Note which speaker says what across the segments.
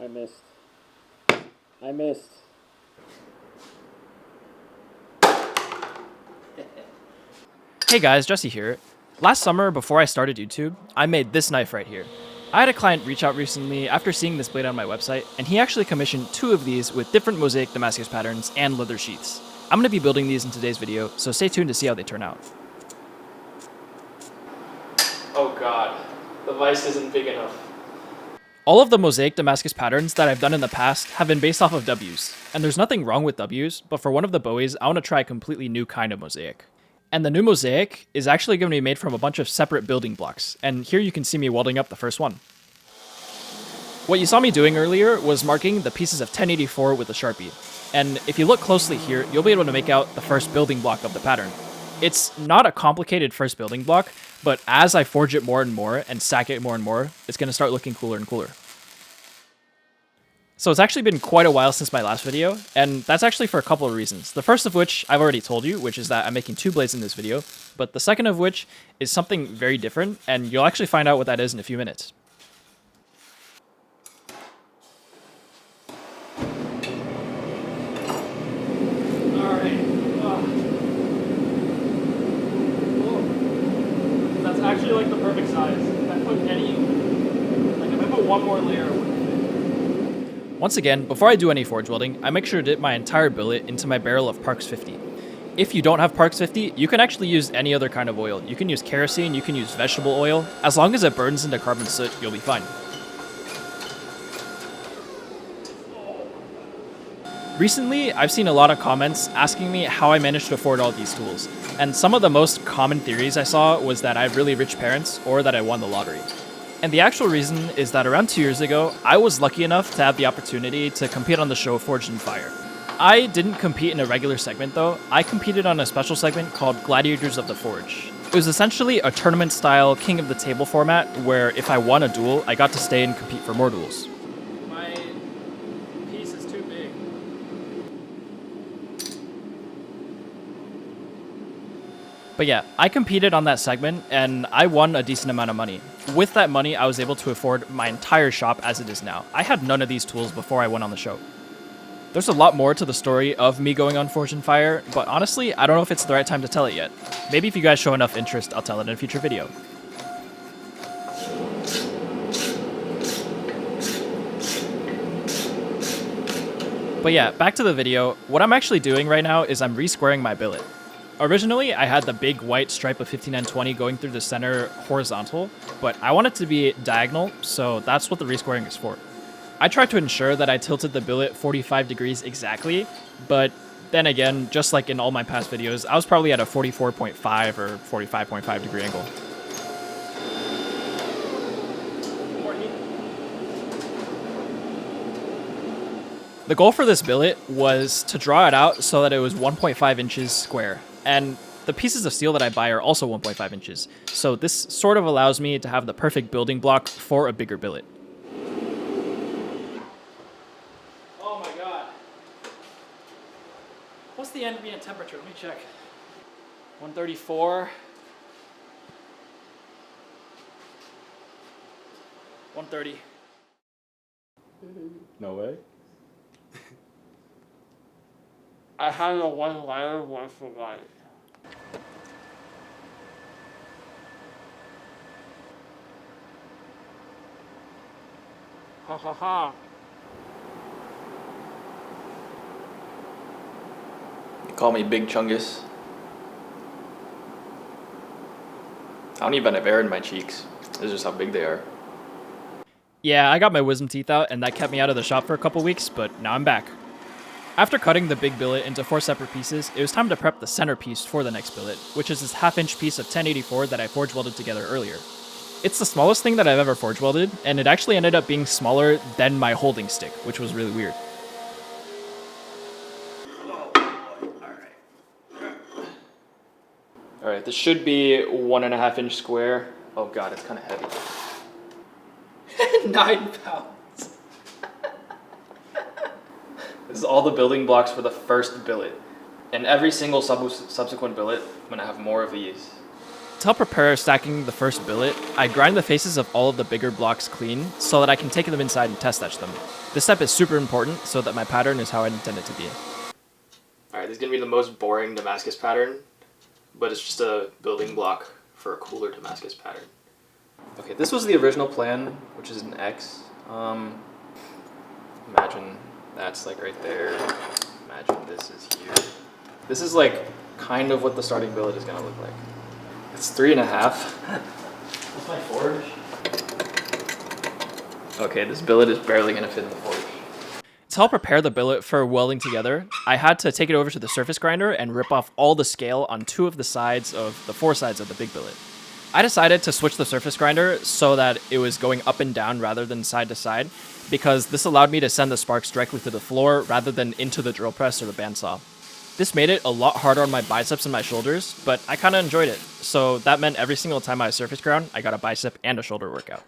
Speaker 1: I missed. I missed.
Speaker 2: Hey guys, Jesse here. Last summer, before I started YouTube, I made this knife right here. I had a client reach out recently after seeing this blade on my website, and he actually commissioned 2 of these with different Mosaic Damascus patterns and leather sheaths. I'm going to be building these in today's video, so stay tuned to see how they turn out. Oh god, the vise isn't big enough. All of the Mosaic Damascus patterns that I've done in the past have been based off of W's, and there's nothing wrong with W's, but for one of the Bowies, I want to try a completely new kind of mosaic. And the new mosaic is actually going to be made from a bunch of separate building blocks, and here you can see me welding up the first one. What you saw me doing earlier was marking the pieces of 1084 with a Sharpie, and if you look closely here, you'll be able to make out the first building block of the pattern. It's not a complicated first building block, but as I forge it more and more and stack it more and more, it's going to start looking cooler and cooler. So it's actually been quite a while since my last video, and that's actually for a couple of reasons. The first of which I've already told you, which is that I'm making 2 blades in this video, but the second of which is something very different, and you'll actually find out what that is in a few minutes. Alright. That's actually like the perfect size. If I put one more layer, it wouldn't fit. Once again, before I do any forge welding, I make sure to dip my entire billet into my barrel of Parks 50. If you don't have Parks 50, you can actually use any other kind of oil. You can use kerosene, you can use vegetable oil. As long as it burns into carbon soot, you'll be fine. Recently, I've seen a lot of comments asking me how I managed to afford all these tools, and some of the most common theories I saw was that I have really rich parents or that I won the lottery. And the actual reason is that around 2 years ago, I was lucky enough to have the opportunity to compete on the show Forged in Fire. I didn't compete in a regular segment though, I competed on a special segment called Gladiators of the Forge. It was essentially a tournament-style king of the table format where if I won a duel, I got to stay and compete for more duels. My piece is too big. But yeah, I competed on that segment and I won a decent amount of money. With that money, I was able to afford my entire shop as it is now. I had none of these tools before I went on the show. There's a lot more to the story of me going on Forged in Fire, but honestly, I don't know if it's the right time to tell it yet. Maybe if you guys show enough interest, I'll tell it in a future video. But yeah, back to the video. What I'm actually doing right now is I'm re-squaring my billet. Originally, I had the big white stripe of 5920 going through the center horizontal, but I want it to be diagonal, so that's what the resquaring is for. I tried to ensure that I tilted the billet 45 degrees exactly, but then again, just like in all my past videos, I was probably at a 44.5 or 45.5 degree angle. The goal for this billet was to draw it out so that it was 1.5 inches square. And the pieces of steel that I buy are also 1.5 inches, so this sort of allows me to have the perfect building block for a bigger billet. Oh my god. What's the ambient temperature? Let me check. 134. 130.
Speaker 1: No way.
Speaker 3: I have a one wire, one for white. Ha ha ha.
Speaker 2: You call me Big Chungus. I don't even have air in my cheeks. This is just how big they are. Yeah, I got my wisdom teeth out, and that kept me out of the shop for a couple weeks, but now I'm back. After cutting the big billet into 4 separate pieces, it was time to prep the centerpiece for the next billet, which is this half-inch piece of 1084 that I forge welded together earlier. It's the smallest thing that I've ever forge welded, and it actually ended up being smaller than my holding stick, which was really weird. Alright, this should be 1.5 inch square. Oh god, it's kind of heavy. 9 pounds. This is all the building blocks for the first billet. And every single subsequent billet, I'm gonna have more of these. To help prepare stacking the first billet, I grind the faces of all of the bigger blocks clean so that I can take them inside and test etch them. This step is super important so that my pattern is how I intend it to be. Alright, this is going to be the most boring Damascus pattern, but it's just a building block for a cooler Damascus pattern. Okay, this was the original plan, which is an X. Imagine that's like right there. Imagine this is here. This is like kind of what the starting billet is going to look like. It's 3.5. What's my forge? Okay, this billet is barely going to fit in the forge. To help prepare the billet for welding together, I had to take it over to the surface grinder and rip off all the scale on 2 of the sides of the 4 sides of the big billet. I decided to switch the surface grinder so that it was going up and down rather than side to side, because this allowed me to send the sparks directly to the floor rather than into the drill press or the bandsaw. This made it a lot harder on my biceps and my shoulders, but I kind of enjoyed it, so that meant every single time I surface ground, I got a bicep and a shoulder workout.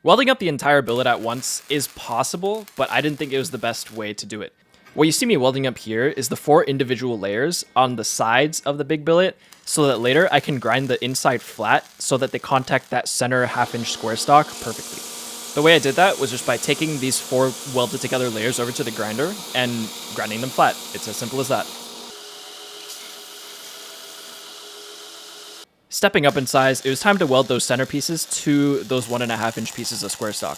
Speaker 2: Welding up the entire billet at once is possible, but I didn't think it was the best way to do it. What you see me welding up here is the 4 individual layers on the sides of the big billet, so that later I can grind the inside flat so that they contact that center 1/2-inch square stock perfectly. The way I did that was just by taking these 4 welded together layers over to the grinder and grinding them flat. It's as simple as that. Stepping up in size, it was time to weld those center pieces to those 1.5-inch pieces of square stock.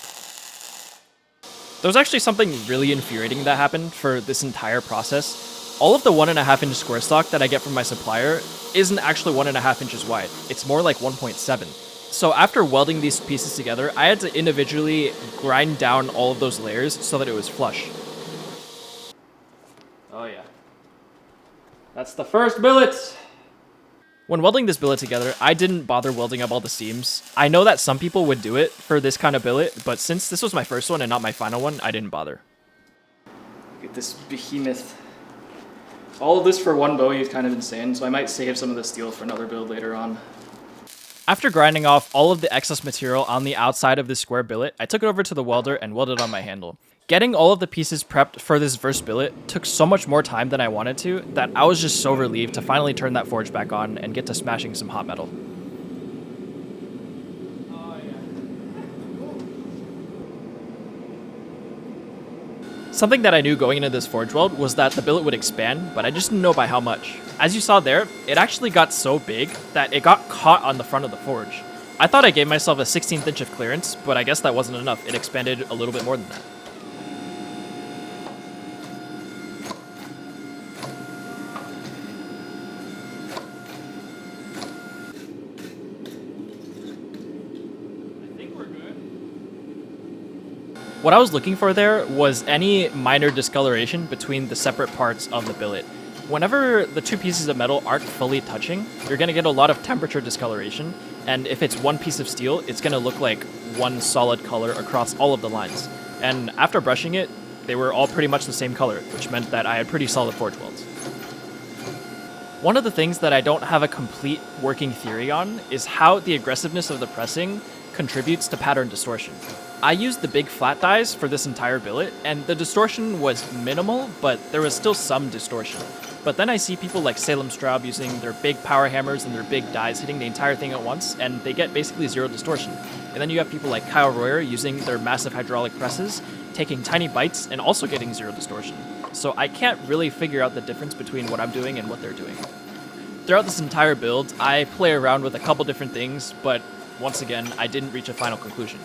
Speaker 2: There was actually something really infuriating that happened for this entire process. All of the 1.5-inch square stock that I get from my supplier isn't actually 1.5 inches wide. It's more like 1.7. So after welding these pieces together, I had to individually grind down all of those layers so that it was flush. Oh yeah. That's the first billet! When welding this billet together, I didn't bother welding up all the seams. I know that some people would do it for this kind of billet, but since this was my first one and not my final one, I didn't bother. Look at this behemoth. All of this for one Bowie is kind of insane, so I might save some of the steel for another build later on. After grinding off all of the excess material on the outside of this square billet, I took it over to the welder and welded on my handle. Getting all of the pieces prepped for this first billet took so much more time than I wanted to that I was just so relieved to finally turn that forge back on and get to smashing some hot metal. Something that I knew going into this forge weld was that the billet would expand, but I just didn't know by how much. As you saw there, it actually got so big that it got caught on the front of the forge. I thought I gave myself a 16th inch of clearance, but I guess that wasn't enough. It expanded a little bit more than that. What I was looking for there was any minor discoloration between the separate parts of the billet. Whenever the 2 pieces of metal aren't fully touching, you're going to get a lot of temperature discoloration, and if it's one piece of steel, it's going to look like one solid color across all of the lines. And after brushing it, they were all pretty much the same color, which meant that I had pretty solid forge welds. One of the things that I don't have a complete working theory on is how the aggressiveness of the pressing contributes to pattern distortion. I used the big flat dies for this entire billet, and the distortion was minimal, but there was still some distortion. But then I see people like Salem Straub using their big power hammers and their big dies hitting the entire thing at once, and they get basically 0 distortion. And then you have people like Kyle Royer using their massive hydraulic presses, taking tiny bites and also getting 0 distortion. So I can't really figure out the difference between what I'm doing and what they're doing. Throughout this entire build, I play around with a couple different things, but once again, I didn't reach a final conclusion.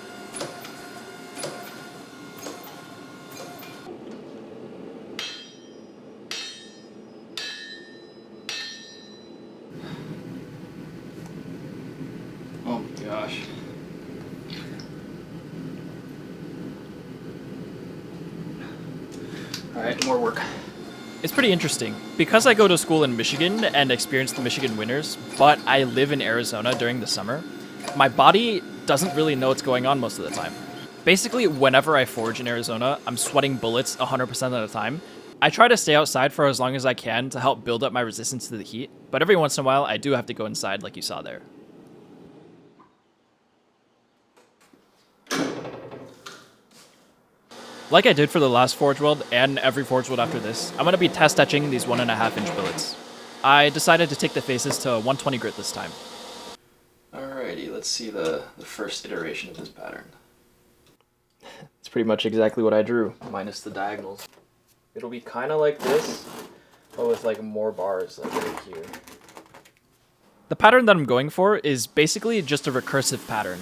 Speaker 2: Oh my gosh. Alright, more work. It's pretty interesting. Because I go to school in Michigan and experience the Michigan winters, but I live in Arizona during the summer, my body doesn't really know what's going on most of the time. Basically, whenever I forge in Arizona, I'm sweating bullets 100% of the time. I try to stay outside for as long as I can to help build up my resistance to the heat, but every once in a while, I do have to go inside like you saw there. Like I did for the last forge weld and every forge weld after this, I'm going to be test etching these 1.5 inch billets. I decided to take the faces to 120 grit this time. Alrighty, let's see the first iteration of this pattern. It's pretty much exactly what I drew, minus the diagonals. It'll be kind of like this, but with like more bars like right here. The pattern that I'm going for is basically just a recursive pattern.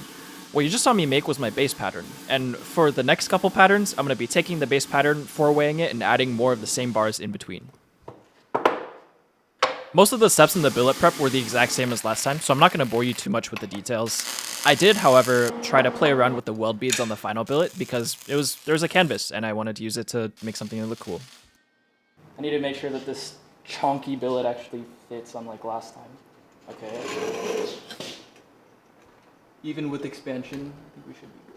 Speaker 2: What you just saw me make was my base pattern, and for the next couple patterns, I'm going to be taking the base pattern, four-weighing it, and adding more of the same bars in between. Most of the steps in the billet prep were the exact same as last time, so I'm not going to bore you too much with the details. I did, however, try to play around with the weld beads on the final billet because there was a canvas, and I wanted to use it to make something that looked cool. I need to make sure that this chonky billet actually fits unlike last time. Okay. Even with expansion, I think we should be good.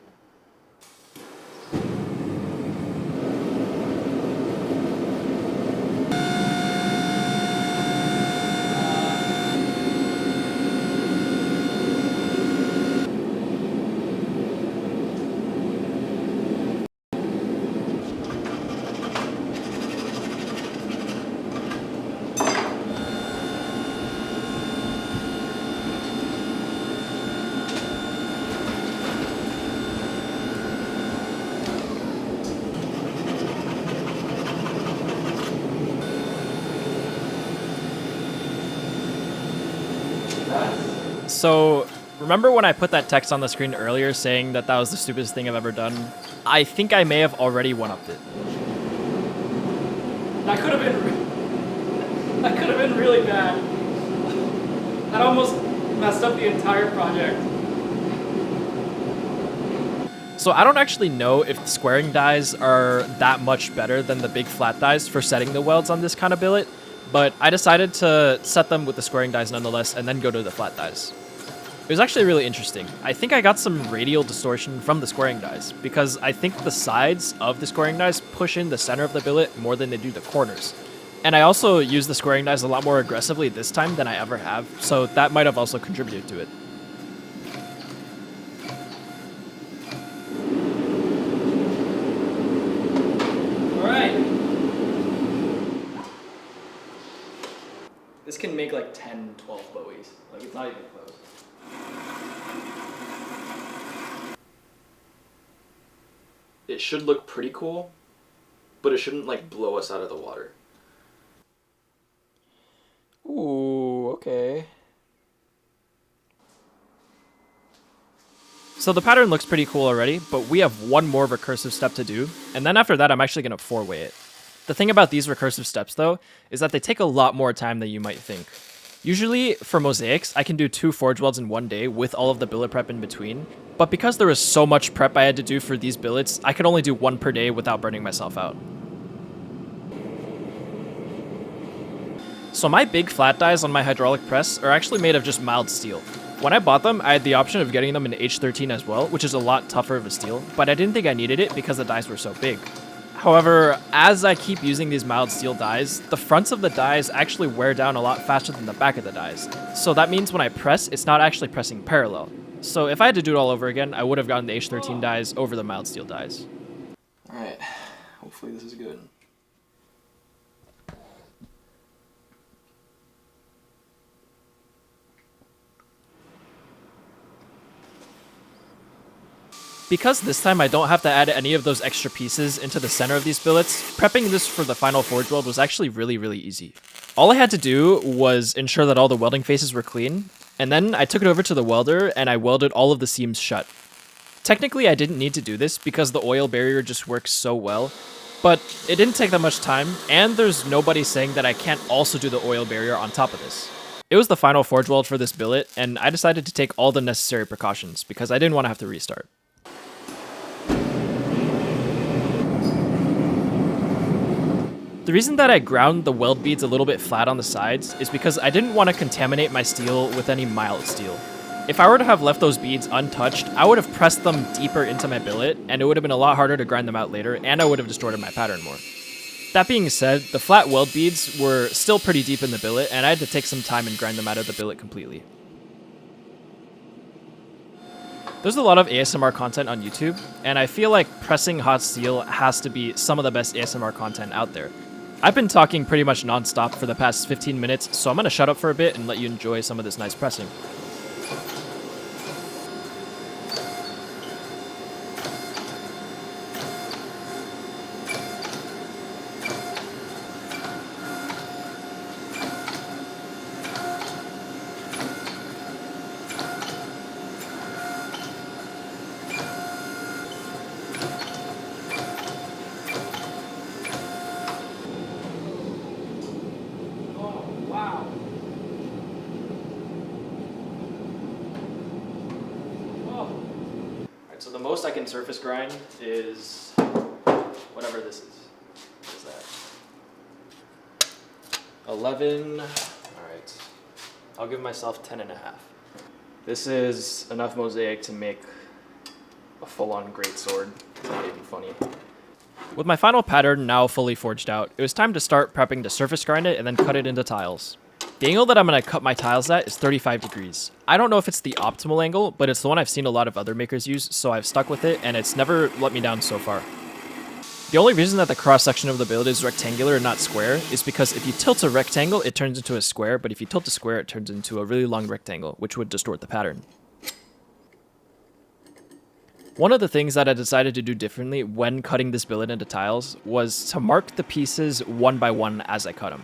Speaker 2: So, remember when I put that text on the screen earlier saying that that was the stupidest thing I've ever done? I think I may have already one-upped it. That could have been really bad. That almost messed up the entire project. So I don't actually know if the squaring dies are that much better than the big flat dies for setting the welds on this kind of billet, but I decided to set them with the squaring dies nonetheless and then go to the flat dies. It was actually really interesting. I think I got some radial distortion from the squaring dies because I think the sides of the squaring dies push in the center of the billet more than they do the corners. And I also used the squaring dies a lot more aggressively this time than I ever have, so that might have also contributed to it. Alright. This can make like 10, 12 Bowies. Like, it's not even close. It should look pretty cool, but it shouldn't like blow us out of the water. Ooh, okay. So the pattern looks pretty cool already, but we have one more recursive step to do, and then after that I'm actually going to four-way it. The thing about these recursive steps though, is that they take a lot more time than you might think. Usually, for mosaics, I can do 2 forge welds in one day with all of the billet prep in between, but because there was so much prep I had to do for these billets, I could only do 1 per day without burning myself out. So my big flat dies on my hydraulic press are actually made of just mild steel. When I bought them, I had the option of getting them in H13 as well, which is a lot tougher of a steel, but I didn't think I needed it because the dies were so big. However, as I keep using these mild steel dies, the fronts of the dies actually wear down a lot faster than the back of the dies. So that means when I press, it's not actually pressing parallel. So if I had to do it all over again, I would have gotten the H13 dies over the mild steel dies. Alright, hopefully this is good. Because this time I don't have to add any of those extra pieces into the center of these billets, prepping this for the final forge weld was actually really easy. All I had to do was ensure that all the welding faces were clean, and then I took it over to the welder and I welded all of the seams shut. Technically I didn't need to do this because the oil barrier just works so well, but it didn't take that much time, and there's nobody saying that I can't also do the oil barrier on top of this. It was the final forge weld for this billet, and I decided to take all the necessary precautions because I didn't want to have to restart. The reason that I ground the weld beads a little bit flat on the sides is because I didn't want to contaminate my steel with any mild steel. If I were to have left those beads untouched, I would have pressed them deeper into my billet, and it would have been a lot harder to grind them out later, and I would have distorted my pattern more. That being said, the flat weld beads were still pretty deep in the billet, and I had to take some time and grind them out of the billet completely. There's a lot of ASMR content on YouTube, and I feel like pressing hot steel has to be some of the best ASMR content out there. I've been talking pretty much non-stop for the past 15 minutes, so I'm gonna shut up for a bit and let you enjoy some of this nice pressing. So the most I can surface grind is whatever this is. What is that? 11. All right. I'll give myself 10 and a half. This is enough mosaic to make a full-on great sword. It's not even funny. With my final pattern now fully forged out, it was time to start prepping to surface grind it and then cut it into tiles. The angle that I'm going to cut my tiles at is 35 degrees. I don't know if it's the optimal angle, but it's the one I've seen a lot of other makers use, so I've stuck with it, and it's never let me down so far. The only reason that the cross-section of the build is rectangular and not square is because if you tilt a rectangle, it turns into a square, but if you tilt a square, it turns into a really long rectangle, which would distort the pattern. One of the things that I decided to do differently when cutting this billet into tiles was to mark the pieces one by one as I cut them.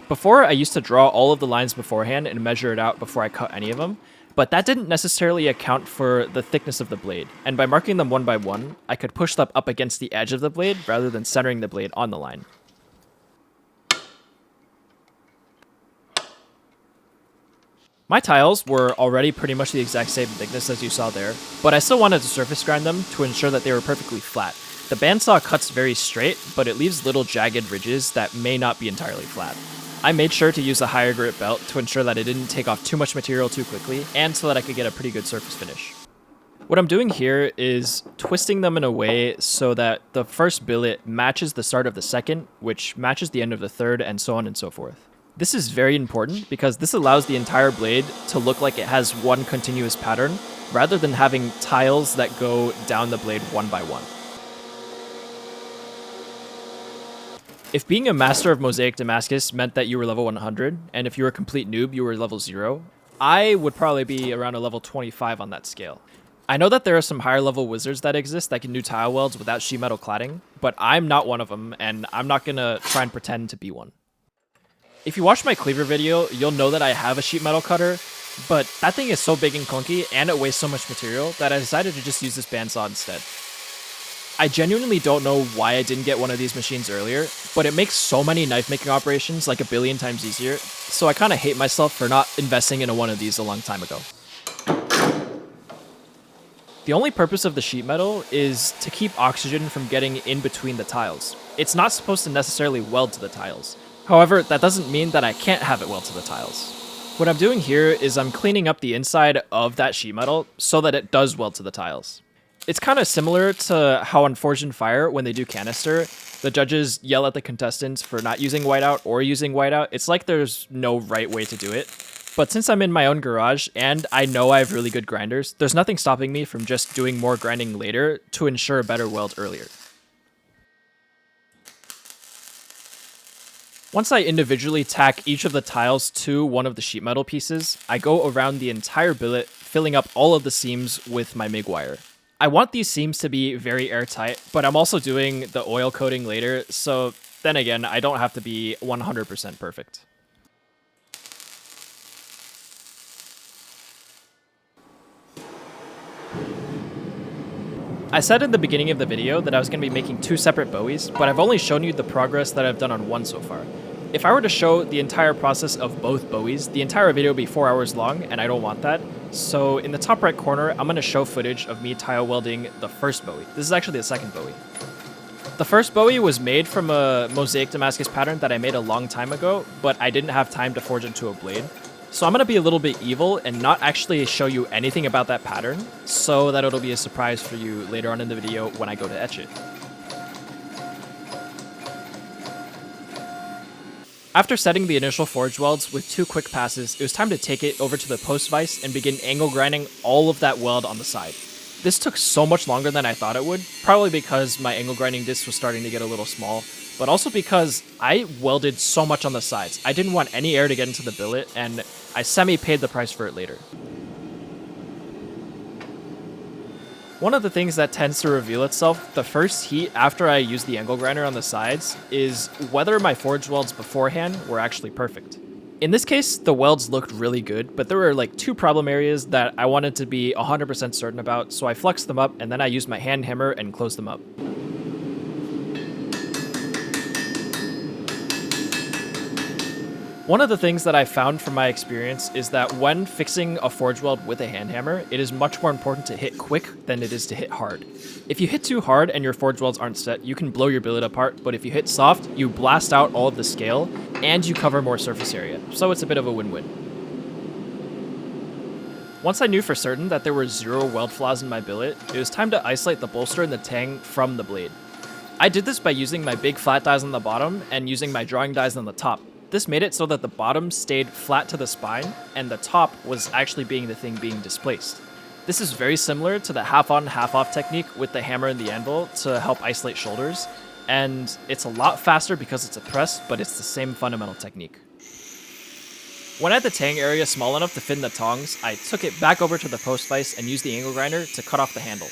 Speaker 2: Before, I used to draw all of the lines beforehand and measure it out before I cut any of them, but that didn't necessarily account for the thickness of the blade, and by marking them one by one, I could push them up against the edge of the blade rather than centering the blade on the line. My tiles were already pretty much the exact same thickness as you saw there, but I still wanted to surface grind them to ensure that they were perfectly flat. The bandsaw cuts very straight, but it leaves little jagged ridges that may not be entirely flat. I made sure to use a higher grit belt to ensure that it didn't take off too much material too quickly, and so that I could get a pretty good surface finish. What I'm doing here is twisting them in a way so that the first billet matches the start of the second, which matches the end of the third, and so on and so forth. This is very important because this allows the entire blade to look like it has one continuous pattern, rather than having tiles that go down the blade one by one. If being a master of Mosaic Damascus meant that you were level 100, and if you were a complete noob, you were level 0, I would probably be around a level 25 on that scale. I know that there are some higher level wizards that exist that can do tile welds without sheet metal cladding, but I'm not one of them, and I'm not gonna try and pretend to be one. If you watch my cleaver video, you'll know that I have a sheet metal cutter, but that thing is so big and clunky, and it weighs so much material, that I decided to just use this bandsaw instead. I genuinely don't know why I didn't get one of these machines earlier, but it makes so many knife making operations like a billion times easier, so I kinda hate myself for not investing in one of these a long time ago. The only purpose of the sheet metal is to keep oxygen from getting in between the tiles. It's not supposed to necessarily weld to the tiles. However, that doesn't mean that I can't have it weld to the tiles. What I'm doing here is I'm cleaning up the inside of that sheet metal so that it does weld to the tiles. It's kind of similar to how on Forged in Fire, when they do canister, the judges yell at the contestants for not using whiteout or using whiteout. It's like there's no right way to do it. But since I'm in my own garage and I know I have really good grinders, there's nothing stopping me from just doing more grinding later to ensure a better weld earlier. Once I individually tack each of the tiles to one of the sheet metal pieces, I go around the entire billet, filling up all of the seams with my MIG wire. I want these seams to be very airtight, but I'm also doing the oil coating later, so then again, I don't have to be 100% perfect. I said in the beginning of the video that I was going to be making 2 separate Bowies, but I've only shown you the progress that I've done on one so far. If I were to show the entire process of both Bowies, the entire video would be 4 hours long, and I don't want that. So in the top right corner, I'm going to show footage of me tile welding the first Bowie. This is actually the second Bowie. The first Bowie was made from a Mosaic Damascus pattern that I made a long time ago, but I didn't have time to forge into a blade. So I'm going to be a little bit evil and not actually show you anything about that pattern, so that it'll be a surprise for you later on in the video when I go to etch it. After setting the initial forge welds with 2 quick passes, it was time to take it over to the post vise and begin angle grinding all of that weld on the side. This took so much longer than I thought it would, probably because my angle grinding disc was starting to get a little small, but also because I welded so much on the sides. I didn't want any air to get into the billet, and I semi-paid the price for it later. One of the things that tends to reveal itself the first heat after I use the angle grinder on the sides is whether my forge welds beforehand were actually perfect. In this case, the welds looked really good, but there were like 2 problem areas that I wanted to be 100% certain about, so I flexed them up and then I used my hand hammer and closed them up. One of the things that I found from my experience is that when fixing a forge weld with a hand hammer, it is much more important to hit quick than it is to hit hard. If you hit too hard and your forge welds aren't set, you can blow your billet apart, but if you hit soft, you blast out all of the scale and you cover more surface area, so it's a bit of a win-win. Once I knew for certain that there were 0 weld flaws in my billet, it was time to isolate the bolster and the tang from the blade. I did this by using my big flat dies on the bottom and using my drawing dies on the top. This made it so that the bottom stayed flat to the spine, and the top was actually being the thing being displaced. This is very similar to the half-on, half-off technique with the hammer and the anvil to help isolate shoulders, and it's a lot faster because it's a press, but it's the same fundamental technique. When I had the tang area small enough to fit in the tongs, I took it back over to the post vise and used the angle grinder to cut off the handle.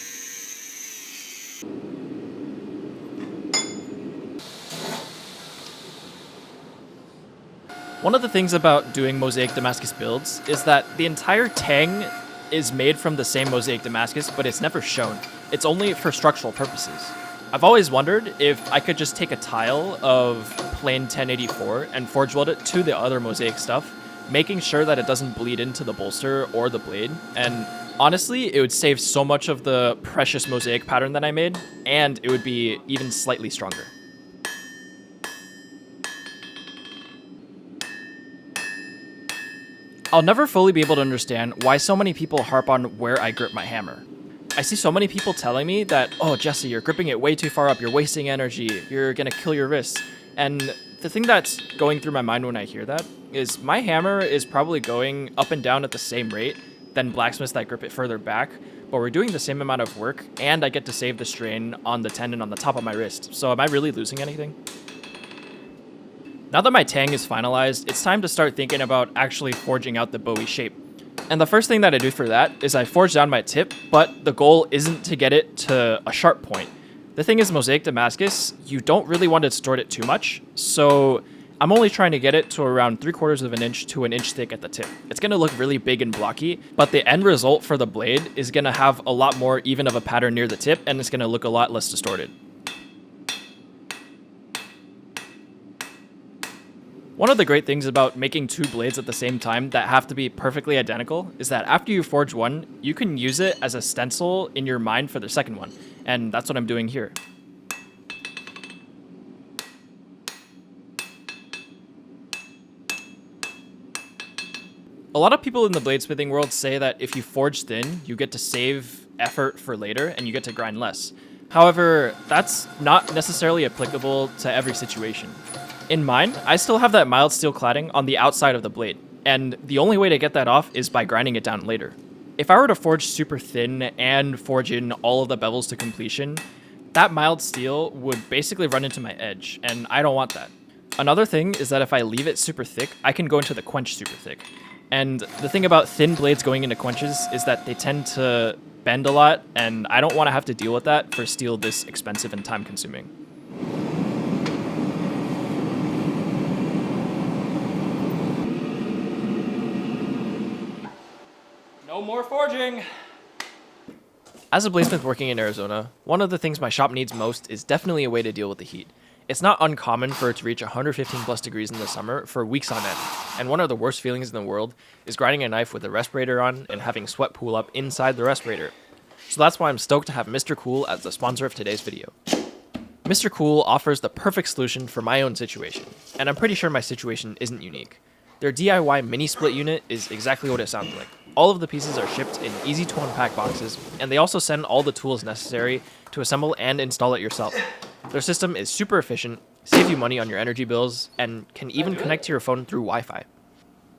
Speaker 2: One of the things about doing Mosaic Damascus builds is that the entire tang is made from the same Mosaic Damascus, but it's never shown. It's only for structural purposes. I've always wondered if I could just take a tile of plain 1084 and forge weld it to the other Mosaic stuff, making sure that it doesn't bleed into the bolster or the blade, and honestly, it would save so much of the precious Mosaic pattern that I made, and it would be even slightly stronger. I'll never fully be able to understand why so many people harp on where I grip my hammer. I see so many people telling me that, oh, Jesse, you're gripping it way too far up, you're wasting energy, you're gonna kill your wrists. And the thing that's going through my mind when I hear that is my hammer is probably going up and down at the same rate than blacksmiths that grip it further back, but we're doing the same amount of work, and I get to save the strain on the tendon on the top of my wrist. So am I really losing anything? Now that my tang is finalized, it's time to start thinking about actually forging out the Bowie shape. And the first thing that I do for that is I forge down my tip, but the goal isn't to get it to a sharp point. The thing is, Mosaic Damascus, you don't really want to distort it too much, so I'm only trying to get it to around 3/4 of an inch to an inch thick at the tip. It's going to look really big and blocky, but the end result for the blade is going to have a lot more even of a pattern near the tip, and it's going to look a lot less distorted. One of the great things about making 2 blades at the same time that have to be perfectly identical is that after you forge one, you can use it as a stencil in your mind for the second one, and that's what I'm doing here. A lot of people in the bladesmithing world say that if you forge thin, you get to save effort for later and you get to grind less. However, that's not necessarily applicable to every situation. In mine, I still have that mild steel cladding on the outside of the blade, and the only way to get that off is by grinding it down later. If I were to forge super thin and forge in all of the bevels to completion, that mild steel would basically run into my edge, and I don't want that. Another thing is that if I leave it super thick, I can go into the quench super thick. And the thing about thin blades going into quenches is that they tend to bend a lot, and I don't want to have to deal with that for steel this expensive and time consuming. No more forging! As a bladesmith working in Arizona, one of the things my shop needs most is definitely a way to deal with the heat. It's not uncommon for it to reach 115 plus degrees in the summer for weeks on end, and one of the worst feelings in the world is grinding a knife with a respirator on and having sweat pool up inside the respirator. So that's why I'm stoked to have Mr. Cool as the sponsor of today's video. Mr. Cool offers the perfect solution for my own situation, and I'm pretty sure my situation isn't unique. Their DIY mini split unit is exactly what it sounds like. All of the pieces are shipped in easy to unpack boxes, and they also send all the tools necessary to assemble and install it yourself. Their system is super efficient, saves you money on your energy bills, and can even connect to your phone through Wi-Fi.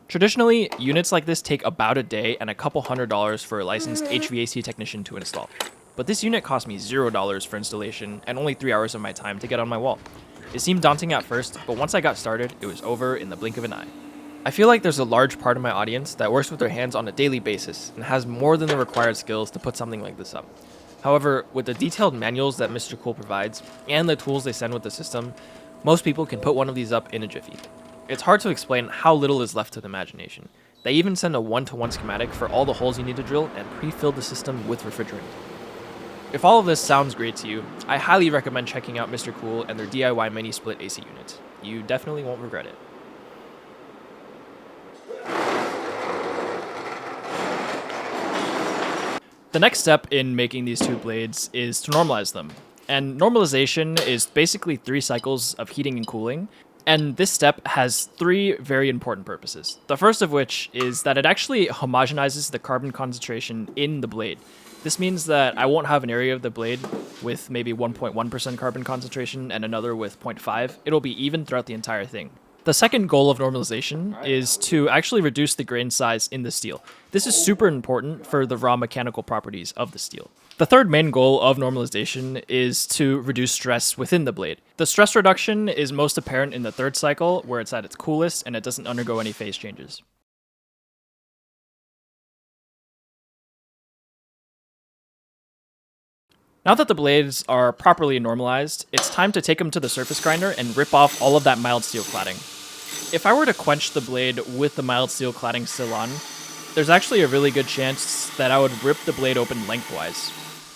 Speaker 2: Traditionally, units like this take about a day and a couple $100 for a licensed HVAC technician to install. But this unit cost me $0 for installation and only 3 hours of my time to get on my wall. It seemed daunting at first, but once I got started, it was over in the blink of an eye. I feel like there's a large part of my audience that works with their hands on a daily basis and has more than the required skills to put something like this up. However, with the detailed manuals that Mr. Cool provides and the tools they send with the system, most people can put one of these up in a jiffy. It's hard to explain how little is left to the imagination. They even send a one-to-one schematic for all the holes you need to drill and pre-filled the system with refrigerant. If all of this sounds great to you, I highly recommend checking out Mr. Cool and their DIY mini split AC unit. You definitely won't regret it. The next step in making these two blades is to normalize them. And normalization is basically 3 cycles of heating and cooling. And this step has 3 very important purposes. The first of which is that it actually homogenizes the carbon concentration in the blade. This means that I won't have an area of the blade with maybe 1.1% carbon concentration and another with 0.5. It'll be even throughout the entire thing. The second goal of normalization is to actually reduce the grain size in the steel. This is super important for the raw mechanical properties of the steel. The third main goal of normalization is to reduce stress within the blade. The stress reduction is most apparent in the third cycle, where it's at its coolest and it doesn't undergo any phase changes. Now that the blades are properly normalized, it's time to take them to the surface grinder and rip off all of that mild steel cladding. If I were to quench the blade with the mild steel cladding still on, there's actually a really good chance that I would rip the blade open lengthwise.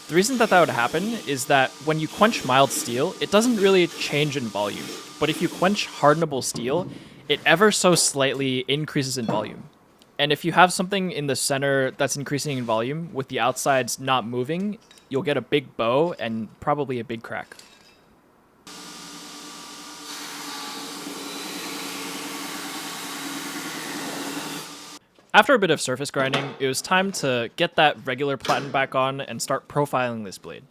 Speaker 2: The reason that would happen is that when you quench mild steel, it doesn't really change in volume. But if you quench hardenable steel, it ever so slightly increases in volume. And if you have something in the center that's increasing in volume with the outsides not moving, you'll get a big bow and probably a big crack. After a bit of surface grinding, it was time to get that regular platen back on and start profiling this blade.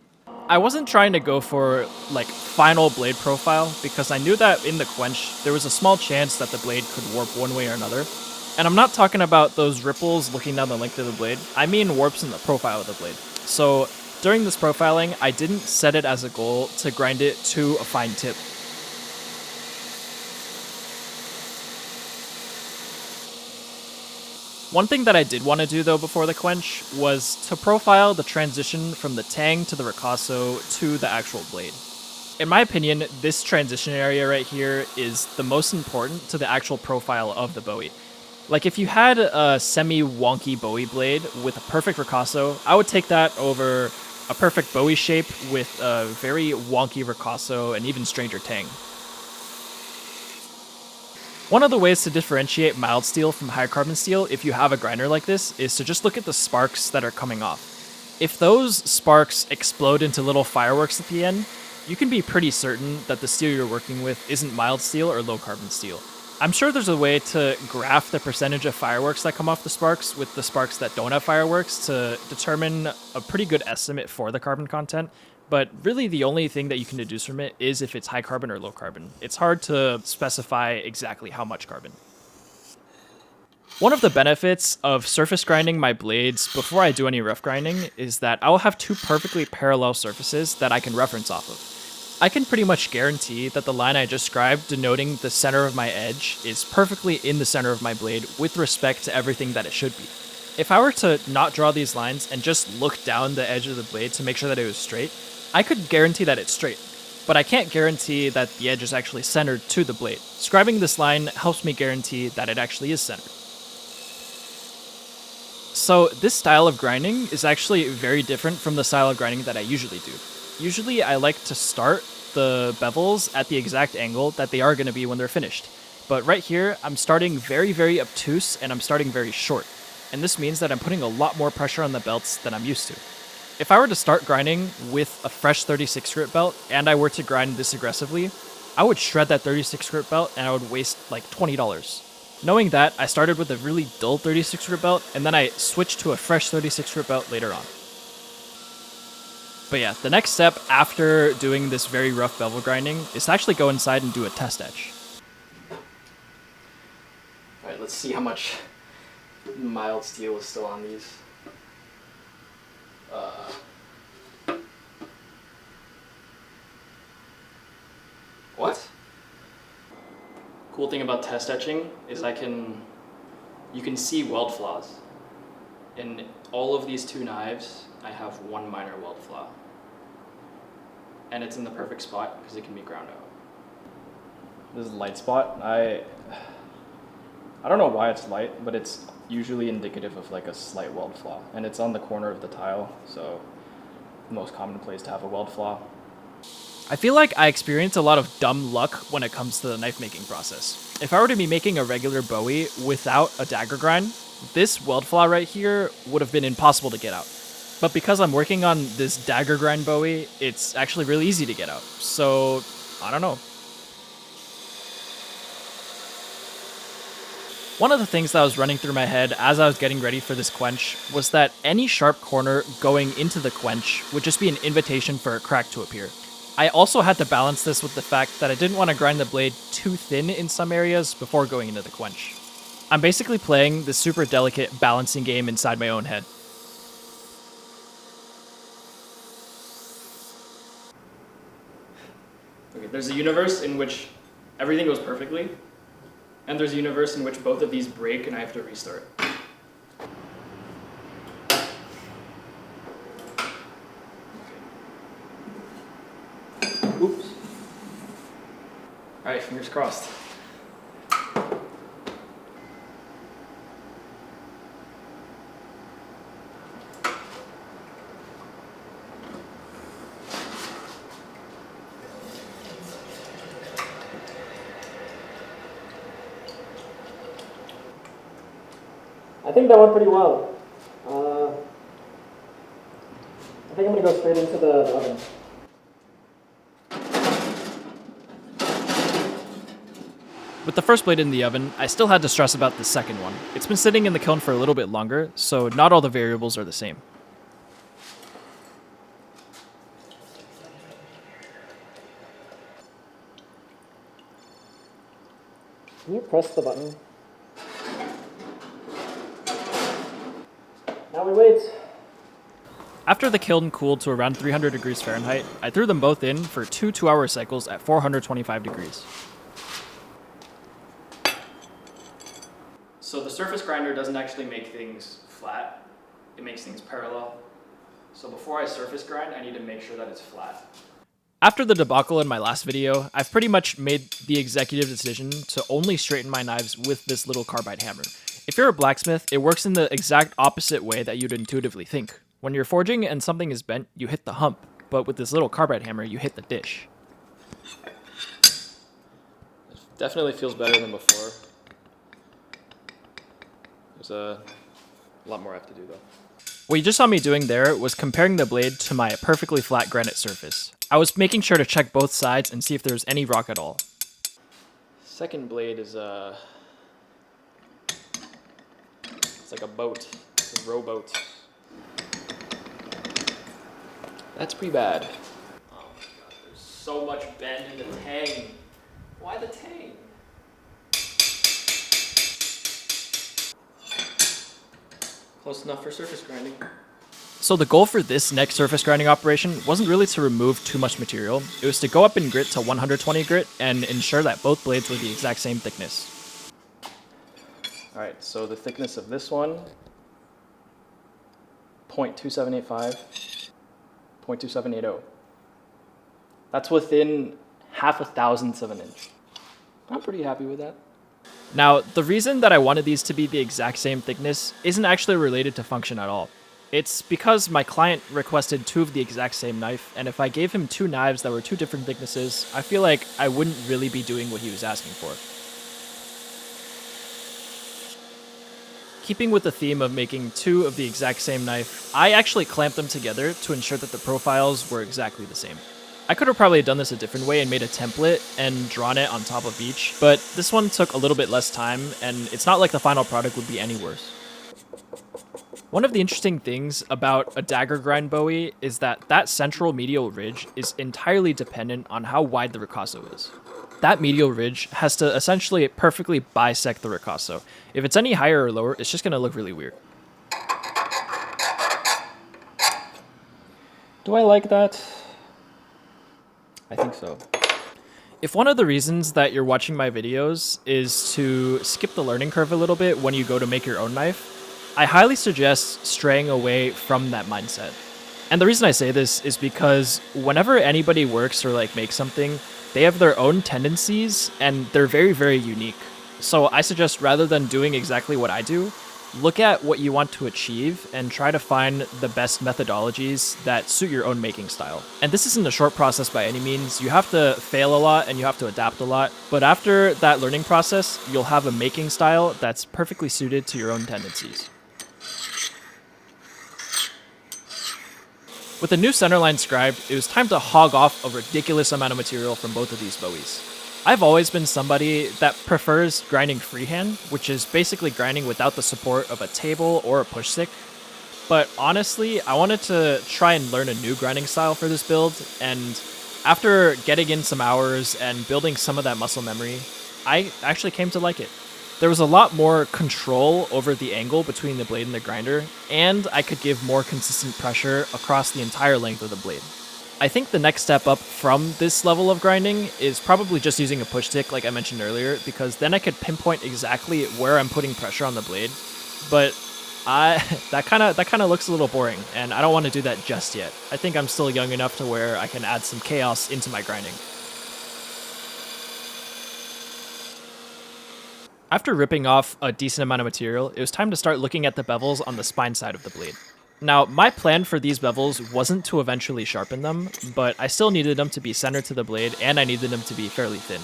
Speaker 2: I wasn't trying to go for like final blade profile because I knew that in the quench, there was a small chance that the blade could warp one way or another. And I'm not talking about those ripples looking down the length of the blade, I mean warps in the profile of the blade. So during this profiling, I didn't set it as a goal to grind it to a fine tip. One thing that I did want to do though before the quench was to profile the transition from the Tang to the ricasso to the actual blade. In my opinion, this transition area right here is the most important to the actual profile of the Bowie. Like if you had a semi-wonky Bowie blade with a perfect ricasso, I would take that over a perfect Bowie shape with a very wonky ricasso and even stranger Tang. One of the ways to differentiate mild steel from high carbon steel if you have a grinder like this is to just look at the sparks that are coming off. If those sparks explode into little fireworks at the end, you can be pretty certain that the steel you're working with isn't mild steel or low carbon steel. I'm sure there's a way to graph the percentage of fireworks that come off the sparks with the sparks that don't have fireworks to determine a pretty good estimate for the carbon content. But really the only thing that you can deduce from it is if it's high carbon or low carbon. It's hard to specify exactly how much carbon. One of the benefits of surface grinding my blades before I do any rough grinding is that I will have 2 perfectly parallel surfaces that I can reference off of. I can pretty much guarantee that the line I just described denoting the center of my edge is perfectly in the center of my blade with respect to everything that it should be. If I were to not draw these lines and just look down the edge of the blade to make sure that it was straight, I could guarantee that it's straight, but I can't guarantee that the edge is actually centered to the blade. Scribing this line helps me guarantee that it actually is centered. So this style of grinding is actually very different from the style of grinding that I usually do. Usually I like to start the bevels at the exact angle that they are going to be when they're finished. But right here, I'm starting very, very obtuse and I'm starting very short. And this means that I'm putting a lot more pressure on the belts than I'm used to. If I were to start grinding with a fresh 36 grit belt and I were to grind this aggressively, I would shred that 36 grit belt and I would waste like $20. Knowing that, I started with a really dull 36 grit belt and then I switched to a fresh 36 grit belt later on. But yeah, the next step after doing this very rough bevel grinding is to actually go inside and do a test etch.
Speaker 1: Alright, let's
Speaker 2: Let's see how much mild steel is still on these. What? Cool thing about test etching is you can see weld flaws. In all of these two knives, I have one minor weld flaw. And it's in the perfect spot because it can be ground out. This is a light spot. I don't know why it's light, but it's usually indicative of like a slight weld flaw. And it's on the corner of the tile, so the most common place to have a weld flaw. I feel like I experience a lot of dumb luck when it comes to the knife making process. If I were to be making a regular Bowie without a dagger grind, this weld flaw right here would have been impossible to get out. But because I'm working on this dagger grind Bowie, it's actually really easy to get out. So, I don't know. One of the things that was running through my head as I was getting ready for this quench was that any sharp corner going into the quench would just be an invitation for a crack to appear. I also had to balance this with the fact that I didn't want to grind the blade too thin in some areas before going into the quench. I'm basically playing this super delicate balancing game inside my own head. Okay, there's a universe in which everything goes perfectly, and there's a universe in which both of these break and I have to restart. Oops. Alright, fingers crossed.
Speaker 1: I think that went pretty well. I think I'm going to go straight into the oven.
Speaker 2: With the first blade in the oven, I still had to stress about the second one. It's been sitting in the kiln for a little bit longer, so not all the variables are the same.
Speaker 1: Can you press the button? Now we wait.
Speaker 2: After the kiln cooled to around 300 degrees Fahrenheit, I threw them both in for two 2-hour cycles at 425 degrees. So the surface grinder doesn't actually make things flat, it makes things parallel. So before I surface grind, I need to make sure that it's flat. After the debacle in my last video, I've pretty much made the executive decision to only straighten my knives with this little carbide hammer. If you're a blacksmith, it works in the exact opposite way that you'd intuitively think. When you're forging and something is bent, you hit the hump, but with this little carbide hammer, you hit the dish. It definitely feels better than before. There's a lot more I have to do though. What you just saw me doing there was comparing the blade to my perfectly flat granite surface. I was making sure to check both sides and see if there was any rock at all. Second blade is it's like a boat, it's a rowboat. That's pretty bad. Oh my god, there's so much bend in the Tang. Why the Tang? Close enough for surface grinding. So the goal for this next surface grinding operation wasn't really to remove too much material. It was to go up in grit to 120 grit and ensure that both blades were the exact same thickness. Alright, so the thickness of this one, 0.2785, 0.2780. That's within 0.005 of an inch. I'm pretty happy with that. Now, the reason that I wanted these to be the exact same thickness isn't actually related to function at all. It's because my client requested two of the exact same knife, and if I gave him two knives that were two different thicknesses, I feel like I wouldn't really be doing what he was asking for. Keeping with the theme of making two of the exact same knife, I actually clamped them together to ensure that the profiles were exactly the same. I could have probably done this a different way and made a template and drawn it on top of each, but this one took a little bit less time, and it's not like the final product would be any worse. One of the interesting things about a dagger grind Bowie is that that central medial ridge is entirely dependent on how wide the ricasso is. That medial ridge has to essentially perfectly bisect the ricasso. If it's any higher or lower, it's just going to look really weird.
Speaker 1: Do I like that? I think so.
Speaker 2: If one of the reasons that you're watching my videos is to skip the learning curve a little bit when you go to make your own knife, I highly suggest straying away from that mindset. And the reason I say this is because whenever anybody works or like makes something, they have their own tendencies and they're very, very unique. So I suggest rather than doing exactly what I do, look at what you want to achieve and try to find the best methodologies that suit your own making style. And this isn't a short process by any means. You have to fail a lot and you have to adapt a lot. But after that learning process, you'll have a making style that's perfectly suited to your own tendencies. With the new centerline scribed, it was time to hog off a ridiculous amount of material from both of these Bowies. I've always been somebody that prefers grinding freehand, which is basically grinding without the support of a table or a push stick. But honestly, I wanted to try and learn a new grinding style for this build, and after getting in some hours and building some of that muscle memory, I actually came to like it. There was a lot more control over the angle between the blade and the grinder, and I could give more consistent pressure across the entire length of the blade. I think the next step up from this level of grinding is probably just using a push stick like I mentioned earlier, because then I could pinpoint exactly where I'm putting pressure on the blade. But that kind of looks a little boring, and I don't want to do that just yet. I think I'm still young enough to where I can add some chaos into my grinding. After ripping off a decent amount of material, it was time to start looking at the bevels on the spine side of the blade. Now, my plan for these bevels wasn't to eventually sharpen them, but I still needed them to be centered to the blade, and I needed them to be fairly thin.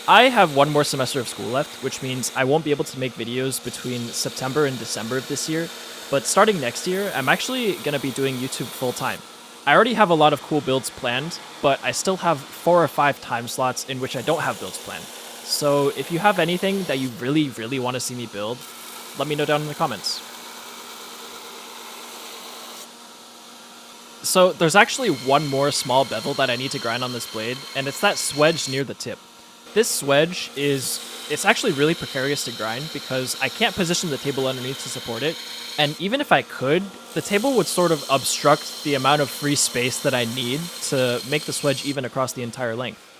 Speaker 2: I have one more semester of school left, which means I won't be able to make videos between September and December of this year, but starting next year, I'm actually going to be doing YouTube full-time. I already have a lot of cool builds planned, but I still have 4 or 5 time slots in which I don't have builds planned. So if you have anything that you really, really want to see me build, let me know down in the comments. So there's actually one more small bevel that I need to grind on this blade, and it's that swedge near the tip. This swedge it's actually really precarious to grind because I can't position the table underneath to support it, and even if I could, the table would sort of obstruct the amount of free space that I need to make the swedge even across the entire length.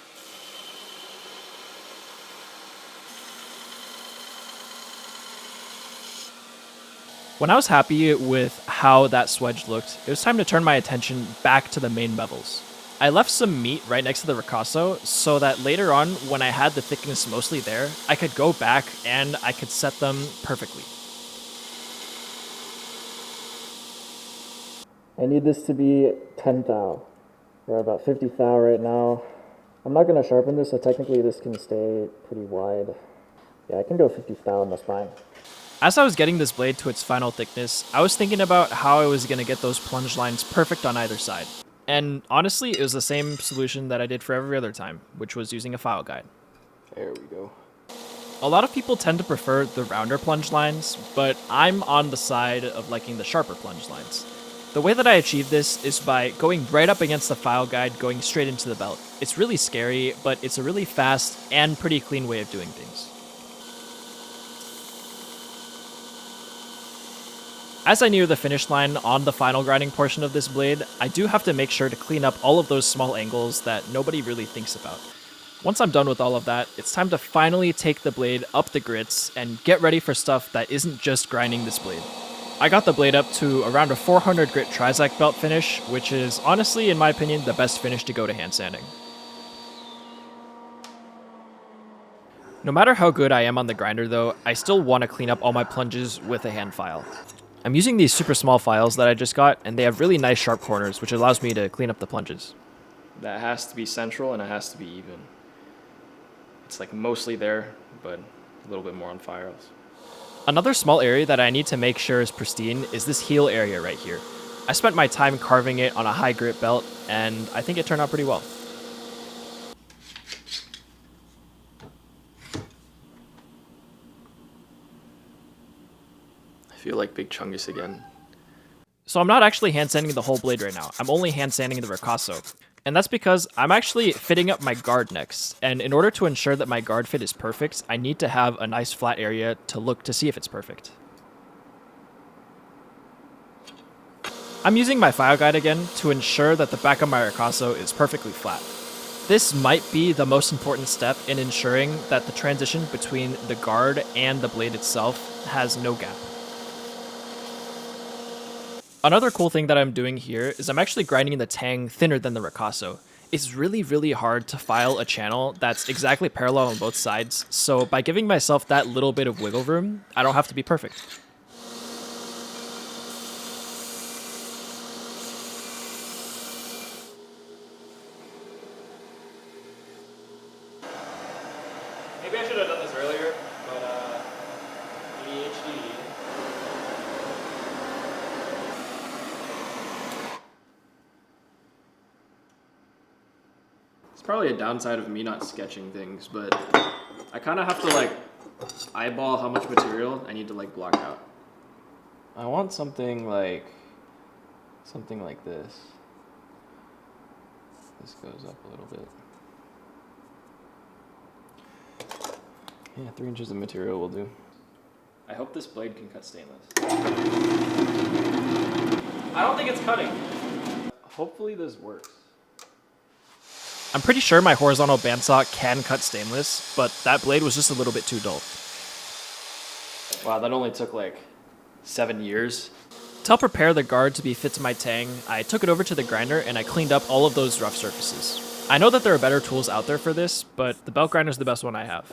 Speaker 2: When I was happy with how that swedge looked, it was time to turn my attention back to the main bevels. I left some meat right next to the ricasso so that later on, when I had the thickness mostly there, I could go back and I could set them perfectly.
Speaker 1: I need this to be 10 thou. We're at about 50 thou right now. I'm not going to sharpen this, so technically this can stay pretty wide. Yeah, I can go 50 thou on the spine.
Speaker 2: As I was getting this blade to its final thickness, I was thinking about how I was going to get those plunge lines perfect on either side. And honestly, it was the same solution that I did for every other time, which was using a file guide.
Speaker 1: There we go.
Speaker 2: A lot of people tend to prefer the rounder plunge lines, but I'm on the side of liking the sharper plunge lines. The way that I achieve this is by going right up against the file guide, going straight into the belt. It's really scary, but it's a really fast and pretty clean way of doing things. As I near the finish line on the final grinding portion of this blade, I do have to make sure to clean up all of those small angles that nobody really thinks about. Once I'm done with all of that, it's time to finally take the blade up the grits and get ready for stuff that isn't just grinding this blade. I got the blade up to around a 400 grit Trizac belt finish, which is honestly, in my opinion, the best finish to go to hand sanding. No matter how good I am on the grinder though, I still want to clean up all my plunges with a hand file. I'm using these super small files that I just got, and they have really nice sharp corners, which allows me to clean up the plunges. That has to be central and it has to be even. It's like mostly there, but a little bit more on files. Another small area that I need to make sure is pristine is this heel area right here. I spent my time carving it on a high grit belt, and I think it turned out pretty well. I feel like Big Chungus again. So I'm not actually hand sanding the whole blade right now. I'm only hand sanding the ricasso. And that's because I'm actually fitting up my guard next. And in order to ensure that my guard fit is perfect, I need to have a nice flat area to look to see if it's perfect. I'm using my file guide again to ensure that the back of my ricasso is perfectly flat. This might be the most important step in ensuring that the transition between the guard and the blade itself has no gap. Another cool thing that I'm doing here is I'm actually grinding the Tang thinner than the ricasso. It's really hard to file a channel that's exactly parallel on both sides, so by giving myself that little bit of wiggle room, I don't have to be perfect. Maybe I should have done this earlier, but ADHD. It's probably a downside of me not sketching things, but I kind of have to like eyeball how much material I need to like block out. I want something like this. This goes up a little bit. Yeah, 3 inches of material will do. I hope this blade can cut stainless. I don't think it's cutting. Hopefully this works. I'm pretty sure my horizontal bandsaw can cut stainless, but that blade was just a little bit too dull. Wow, that only took like 7 years. To help prepare the guard to be fit to my Tang, I took it over to the grinder and I cleaned up all of those rough surfaces. I know that there are better tools out there for this, but the belt grinder is the best one I have.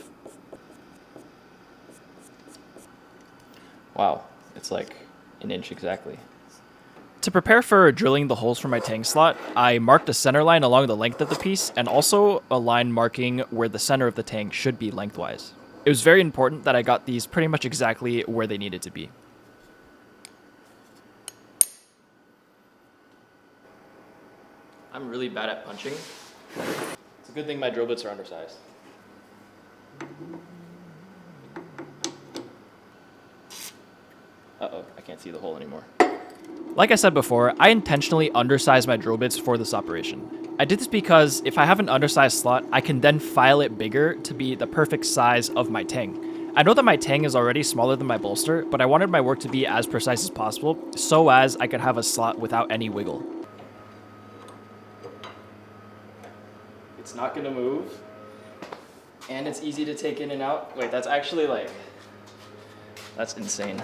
Speaker 2: Wow, it's like an inch exactly. To prepare for drilling the holes for my Tang slot, I marked a center line along the length of the piece and also a line marking where the center of the Tang should be lengthwise. It was very important that I got these pretty much exactly where they needed to be. I'm really bad at punching. It's a good thing my drill bits are undersized. Uh-oh, I can't see the hole anymore. Like I said before, I intentionally undersized my drill bits for this operation. I did this because if I have an undersized slot, I can then file it bigger to be the perfect size of my Tang. I know that my Tang is already smaller than my bolster, but I wanted my work to be as precise as possible so as I could have a slot without any wiggle. It's not gonna move, and it's easy to take in and out. Wait, that's actually like, that's insane.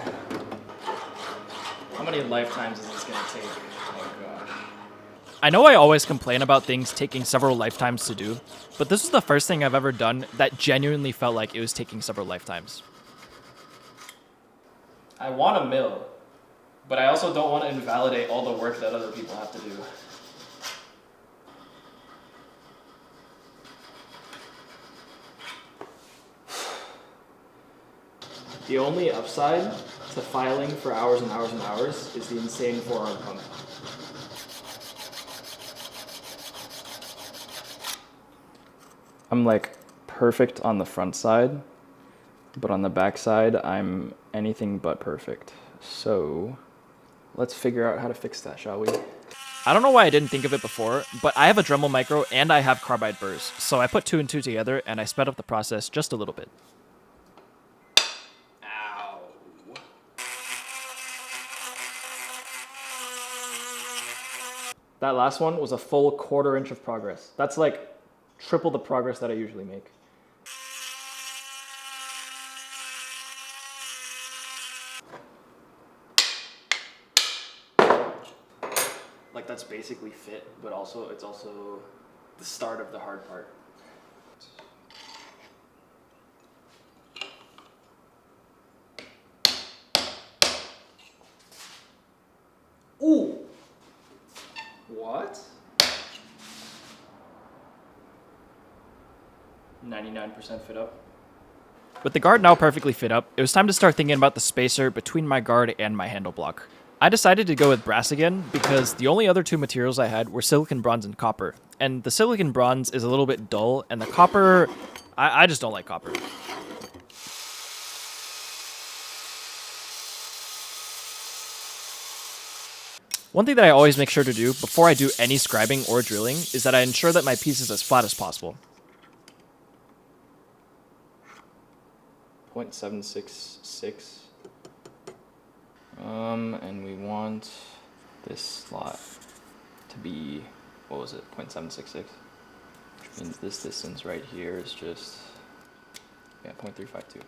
Speaker 2: How many lifetimes is this gonna take? Oh gosh. I know I always complain about things taking several lifetimes to do, but this is the first thing I've ever done that genuinely felt like it was taking several lifetimes. I want a mill, but I also don't want to invalidate all the work that other people have to do. The only upside to filing for hours and hours and hours is the insane forearm pump. I'm like perfect on the front side, but on the back side, I'm anything but perfect. So let's figure out how to fix that, shall we? I don't know why I didn't think of it before, but I have a Dremel micro and I have carbide burrs. So I put 2 and 2 together and I sped up the process just a little bit. That last one was a full 1/4 inch of progress. That's like triple the progress that I usually make. Like that's basically fit, but also it's also the start of the hard part. Ooh! What? 99% fit up. With the guard now perfectly fit up, it was time to start thinking about the spacer between my guard and my handle block. I decided to go with brass again because the only other 2 materials I had were silicon bronze and copper. And the silicon bronze is a little bit dull, and the copper, I just don't like copper. One thing that I always make sure to do before I do any scribing or drilling is that I ensure that my piece is as flat as possible. 0.766. And we want this slot to be, what was it, 0.766? Which means this distance right here is just, yeah, 0.352.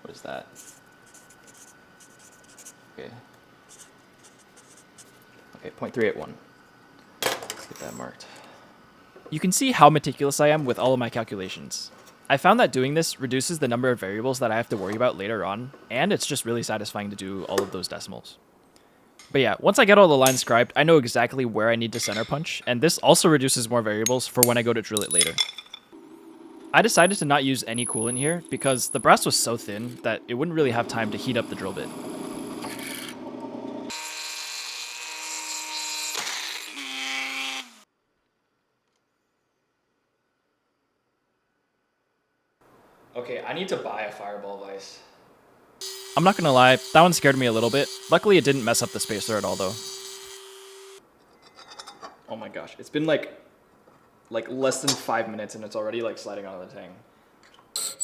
Speaker 2: What is that? Okay. Okay, 0.381. Let's get that marked. You can see how meticulous I am with all of my calculations. I found that doing this reduces the number of variables that I have to worry about later on, and it's just really satisfying to do all of those decimals. But yeah, once I get all the lines scribed, I know exactly where I need to center punch, and this also reduces more variables for when I go to drill it later. I decided to not use any coolant here because the brass was so thin that it wouldn't really have time to heat up the drill bit. Okay, I need to buy a fireball vise. I'm not gonna lie, that one scared me a little bit. Luckily it didn't mess up the spacer at all though. Oh my gosh, it's been like less than 5 minutes and it's already like sliding out of the Tang.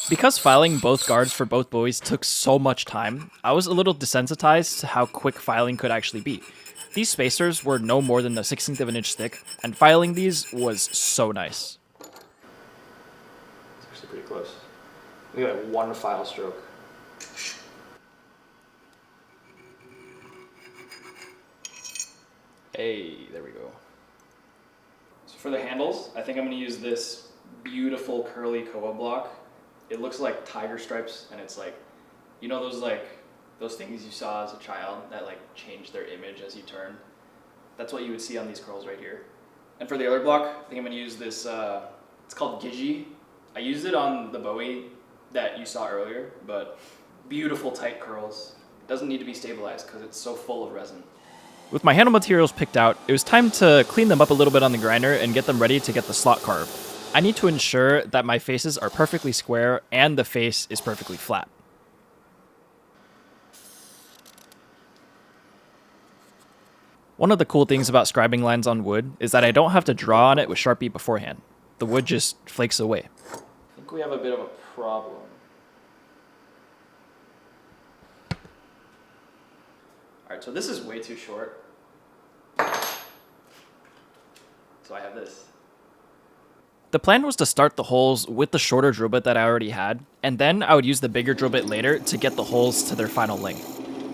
Speaker 2: Because filing both guards for both Bowies took so much time, I was a little desensitized to how quick filing could actually be. These spacers were no more than a 1/16 of an inch thick, and filing these was so nice. It's actually pretty close. We got one file stroke. Hey, there we go. So for the handles, I think I'm gonna use this beautiful curly koa block. It looks like tiger stripes, and it's like, you know those things you saw as a child that like change their image as you turn? That's what you would see on these curls right here. And for the other block, I think I'm gonna use this, it's called Gigi. I used it on the Bowie that you saw earlier, but beautiful tight curls. Doesn't need to be stabilized because it's so full of resin. With my handle materials picked out, it was time to clean them up a little bit on the grinder and get them ready to get the slot carved. I need to ensure that my faces are perfectly square and the face is perfectly flat. One of the cool things about scribing lines on wood is that I don't have to draw on it with Sharpie beforehand. The wood just flakes away. I think we have a bit of a problem. Alright, so this is way too short. So I have this. The plan was to start the holes with the shorter drill bit that I already had, and then I would use the bigger drill bit later to get the holes to their final length.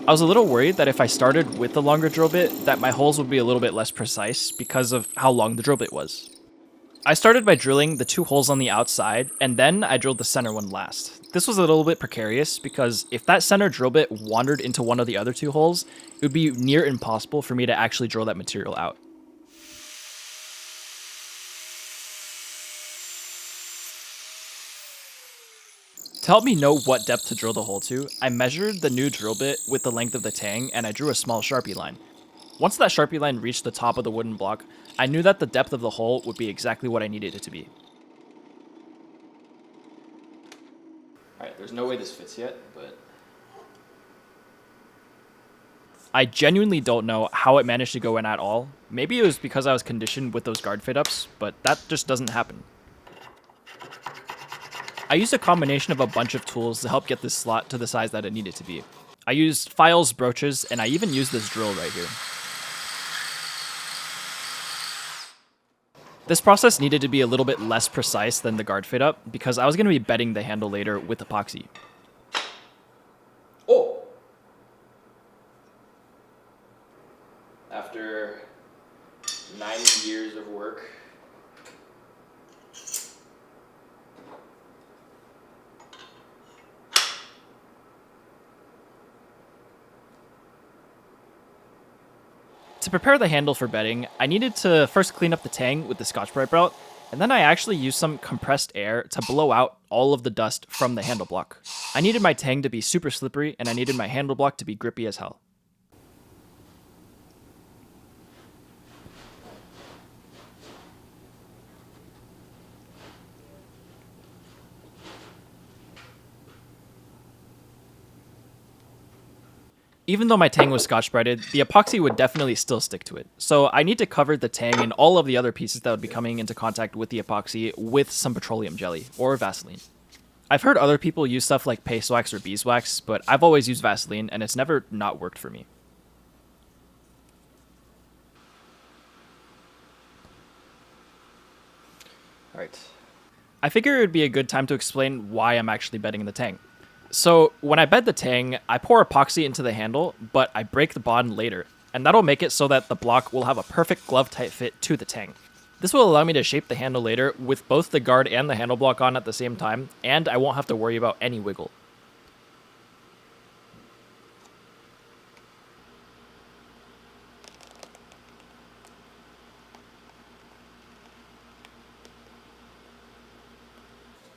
Speaker 2: I was a little worried that if I started with the longer drill bit, that my holes would be a little bit less precise because of how long the drill bit was. I started by drilling the 2 holes on the outside, and then I drilled the center one last. This was a little bit precarious because if that center drill bit wandered into one of the other 2 holes, it would be near impossible for me to actually drill that material out. To help me know what depth to drill the hole to, I measured the new drill bit with the length of the Tang and I drew a small Sharpie line. Once that Sharpie line reached the top of the wooden block, I knew that the depth of the hole would be exactly what I needed it to be. Alright, there's no way this fits yet, but I genuinely don't know how it managed to go in at all. Maybe it was because I was conditioned with those guard fit-ups, but that just doesn't happen. I used a combination of a bunch of tools to help get this slot to the size that it needed to be. I used files, broaches, and I even used this drill right here. This process needed to be a little bit less precise than the guard fit up because I was going to be bedding the handle later with epoxy. Oh! After 9 years of work, to prepare the handle for bedding, I needed to first clean up the Tang with the Scotch-Brite belt, and then I actually used some compressed air to blow out all of the dust from the handle block. I needed my Tang to be super slippery, and I needed my handle block to be grippy as hell. Even though my Tang was Scotch-Brighted, the epoxy would definitely still stick to it. So I need to cover the Tang and all of the other pieces that would be coming into contact with the epoxy with some petroleum jelly or Vaseline. I've heard other people use stuff like paste wax or beeswax, but I've always used Vaseline and it's never not worked for me. Alright. I figure it would be a good time to explain why I'm actually bedding the Tang. So when I bed the Tang, I pour epoxy into the handle, but I break the bond later, and that'll make it so that the block will have a perfect glove-tight fit to the Tang. This will allow me to shape the handle later with both the guard and the handle block on at the same time, and I won't have to worry about any wiggle.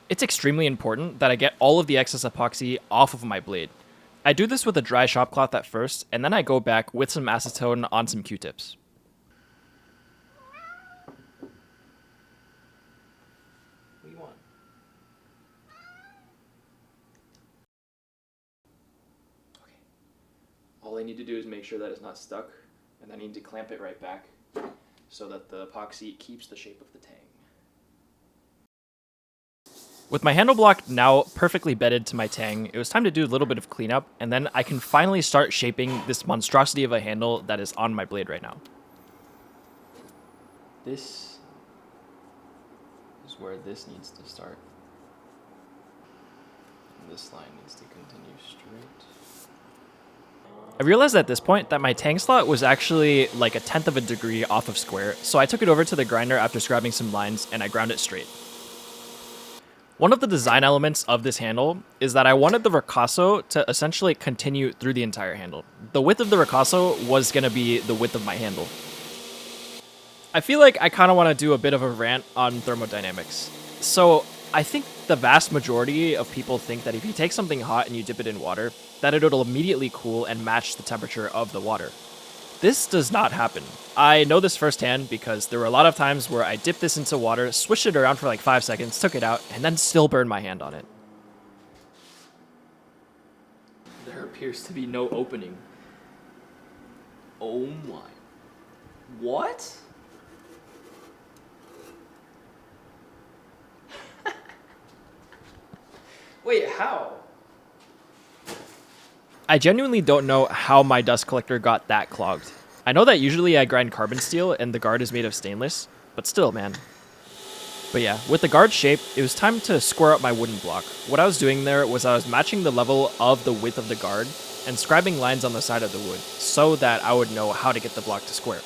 Speaker 2: It's extremely important that I get all of the excess epoxy off of my blade. I do this with a dry shop cloth at first, and then I go back with some acetone on some Q-tips. What do you want? Okay. All I need to do is make sure that it's not stuck, and then I need to clamp it right back so that the epoxy keeps the shape of the Tang. With my handle block now perfectly bedded to my Tang, it was time to do a little bit of cleanup, and then I can finally start shaping this monstrosity of a handle that is on my blade right now. This is where this needs to start. And this line needs to continue straight. I realized at this point that my Tang slot was actually like 1/10 of a degree off of square, so I took it over to the grinder after scrubbing some lines and I ground it straight. One of the design elements of this handle is that I wanted the ricasso to essentially continue through the entire handle. The width of the ricasso was going to be the width of my handle. I feel like I kind of want to do a bit of a rant on thermodynamics. So I think the vast majority of people think that if you take something hot and you dip it in water, that it'll immediately cool and match the temperature of the water. This does not happen. I know this firsthand because there were a lot of times where I dipped this into water, swished it around for like 5 seconds, took it out, and then still burned my hand on it. There appears to be no opening. Oh my. What? Wait, how? I genuinely don't know how my dust collector got that clogged. I know that usually I grind carbon steel and the guard is made of stainless, but still, man. But yeah, with the guard shaped, it was time to square up my wooden block. What I was doing there was I was matching the level of the width of the guard and scribing lines on the side of the wood so that I would know how to get the block to square.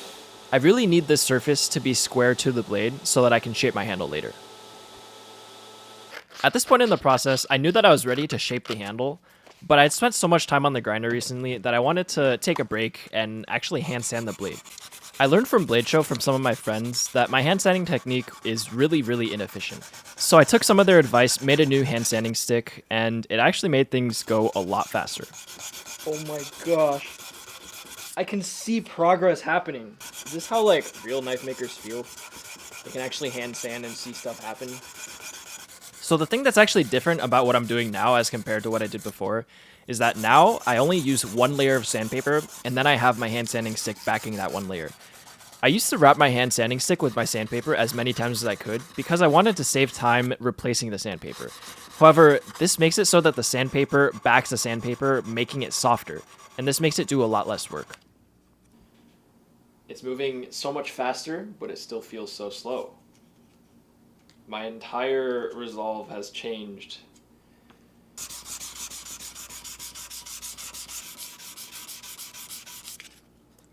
Speaker 2: I really need this surface to be square to the blade so that I can shape my handle later. At this point in the process, I knew that I was ready to shape the handle, but I'd spent so much time on the grinder recently that I wanted to take a break and actually hand sand the blade. I learned from Blade Show from some of my friends that my hand sanding technique is really inefficient. So I took some of their advice, made a new hand sanding stick, and it actually made things go a lot faster. Oh my gosh. I can see progress happening. Is this how like real knife makers feel? They can actually hand sand and see stuff happen. So the thing that's actually different about what I'm doing now as compared to what I did before is that now I only use one layer of sandpaper and then I have my hand sanding stick backing that one layer. I used to wrap my hand sanding stick with my sandpaper as many times as I could because I wanted to save time replacing the sandpaper. However, this makes it so that the sandpaper backs the sandpaper, making it softer, and this makes it do a lot less work. It's moving so much faster, but it still feels so slow. My entire resolve has changed.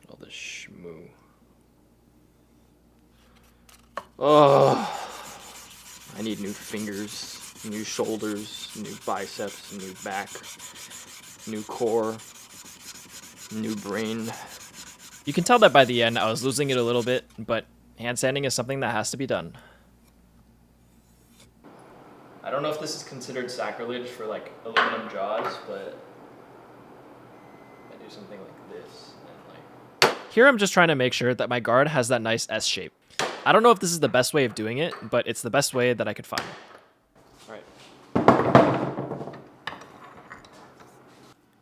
Speaker 2: All this shmoo. Oh, I need new fingers, new shoulders, new biceps, new back, new core, new brain. You can tell that by the end I was losing it a little bit, but hand sanding is something that has to be done. I don't know if this is considered sacrilege for like aluminum jaws, but I do something like this and like... Here I'm just trying to make sure that my guard has that nice S shape. I don't know if this is the best way of doing it, but it's the best way that I could find. Alright.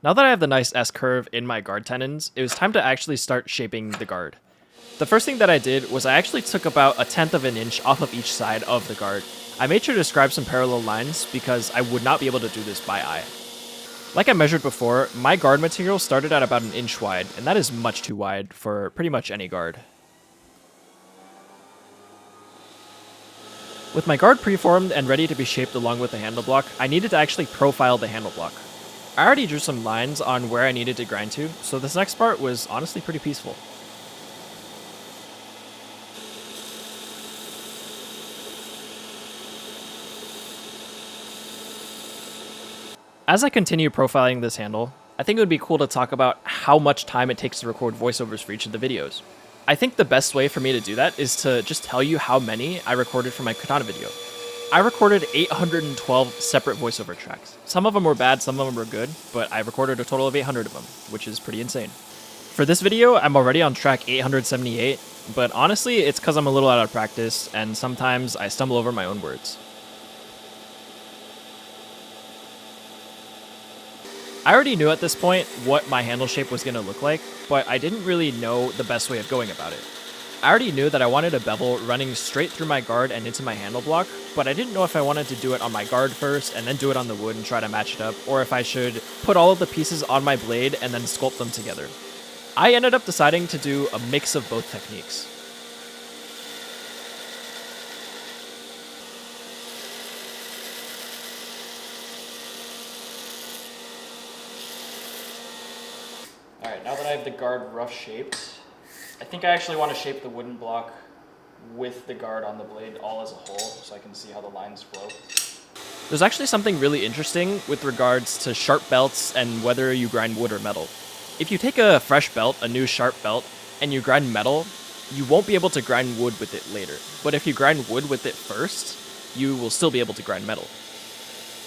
Speaker 2: Now that I have the nice S-curve in my guard tenons, it was time to actually start shaping the guard. The first thing that I did was I actually took about 1/10 of an inch off of each side of the guard. I made sure to scribe some parallel lines because I would not be able to do this by eye. Like I measured before, my guard material started at about 1 inch wide, and that is much too wide for pretty much any guard. With my guard preformed and ready to be shaped along with the handle block, I needed to actually profile the handle block. I already drew some lines on where I needed to grind to, so this next part was honestly pretty peaceful. As I continue profiling this handle, I think it would be cool to talk about how much time it takes to record voiceovers for each of the videos. I think the best way for me to do that is to just tell you how many I recorded for my katana video. I recorded 812 separate voiceover tracks. Some of them were bad, some of them were good, but I recorded a total of 800 of them, which is pretty insane. For this video, I'm already on track 878, but honestly, it's because I'm a little out of practice, and sometimes I stumble over my own words. I already knew at this point what my handle shape was going to look like, but I didn't really know the best way of going about it. I already knew that I wanted a bevel running straight through my guard and into my handle block, but I didn't know if I wanted to do it on my guard first and then do it on the wood and try to match it up, or if I should put all of the pieces on my blade and then sculpt them together. I ended up deciding to do a mix of both techniques. Alright, now that I have the guard rough shaped, I think I actually want to shape the wooden block with the guard on the blade all as a whole so I can see how the lines flow. There's actually something really interesting with regards to sharp belts and whether you grind wood or metal. If you take a fresh belt, a new sharp belt, and you grind metal, you won't be able to grind wood with it later. But if you grind wood with it first, you will still be able to grind metal.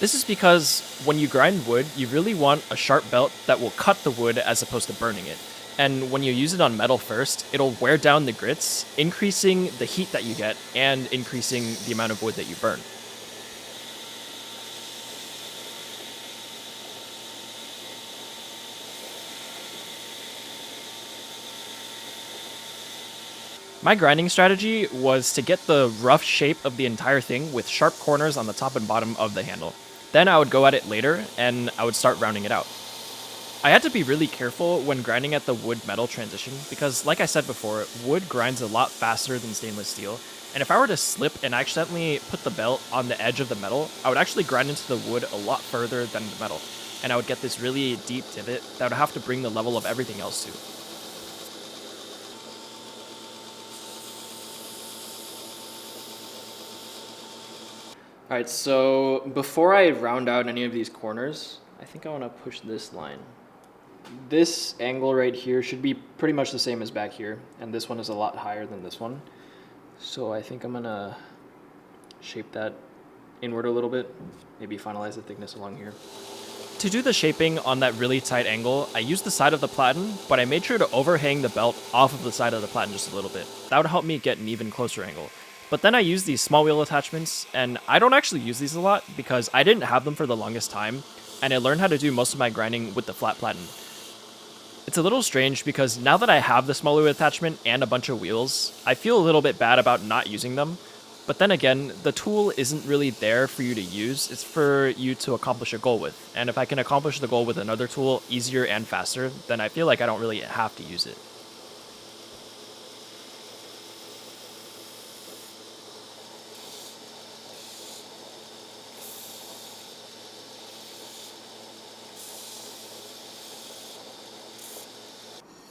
Speaker 2: This is because when you grind wood, you really want a sharp belt that will cut the wood as opposed to burning it. And when you use it on metal first, it'll wear down the grits, increasing the heat that you get and increasing the amount of wood that you burn. My grinding strategy was to get the rough shape of the entire thing with sharp corners on the top and bottom of the handle. Then I would go at it later and I would start rounding it out. I had to be really careful when grinding at the wood-metal transition because, like I said before, wood grinds a lot faster than stainless steel, and if I were to slip and accidentally put the belt on the edge of the metal, I would actually grind into the wood a lot further than the metal, and I would get this really deep divot that would have to bring the level of everything else to. Alright, so before I round out any of these corners, I think I want to push this line. This angle right here should be pretty much the same as back here, and this one is a lot higher than this one. So I think I'm gonna shape that inward a little bit, maybe finalize the thickness along here. To do the shaping on that really tight angle, I used the side of the platen, but I made sure to overhang the belt off of the side of the platen just a little bit. That would help me get an even closer angle. But then I used these small wheel attachments, and I don't actually use these a lot because I didn't have them for the longest time, and I learned how to do most of my grinding with the flat platen. It's a little strange because now that I have the small wheel attachment and a bunch of wheels, I feel a little bit bad about not using them. But then again, the tool isn't really there for you to use, it's for you to accomplish a goal with. And if I can accomplish the goal with another tool easier and faster, then I feel like I don't really have to use it.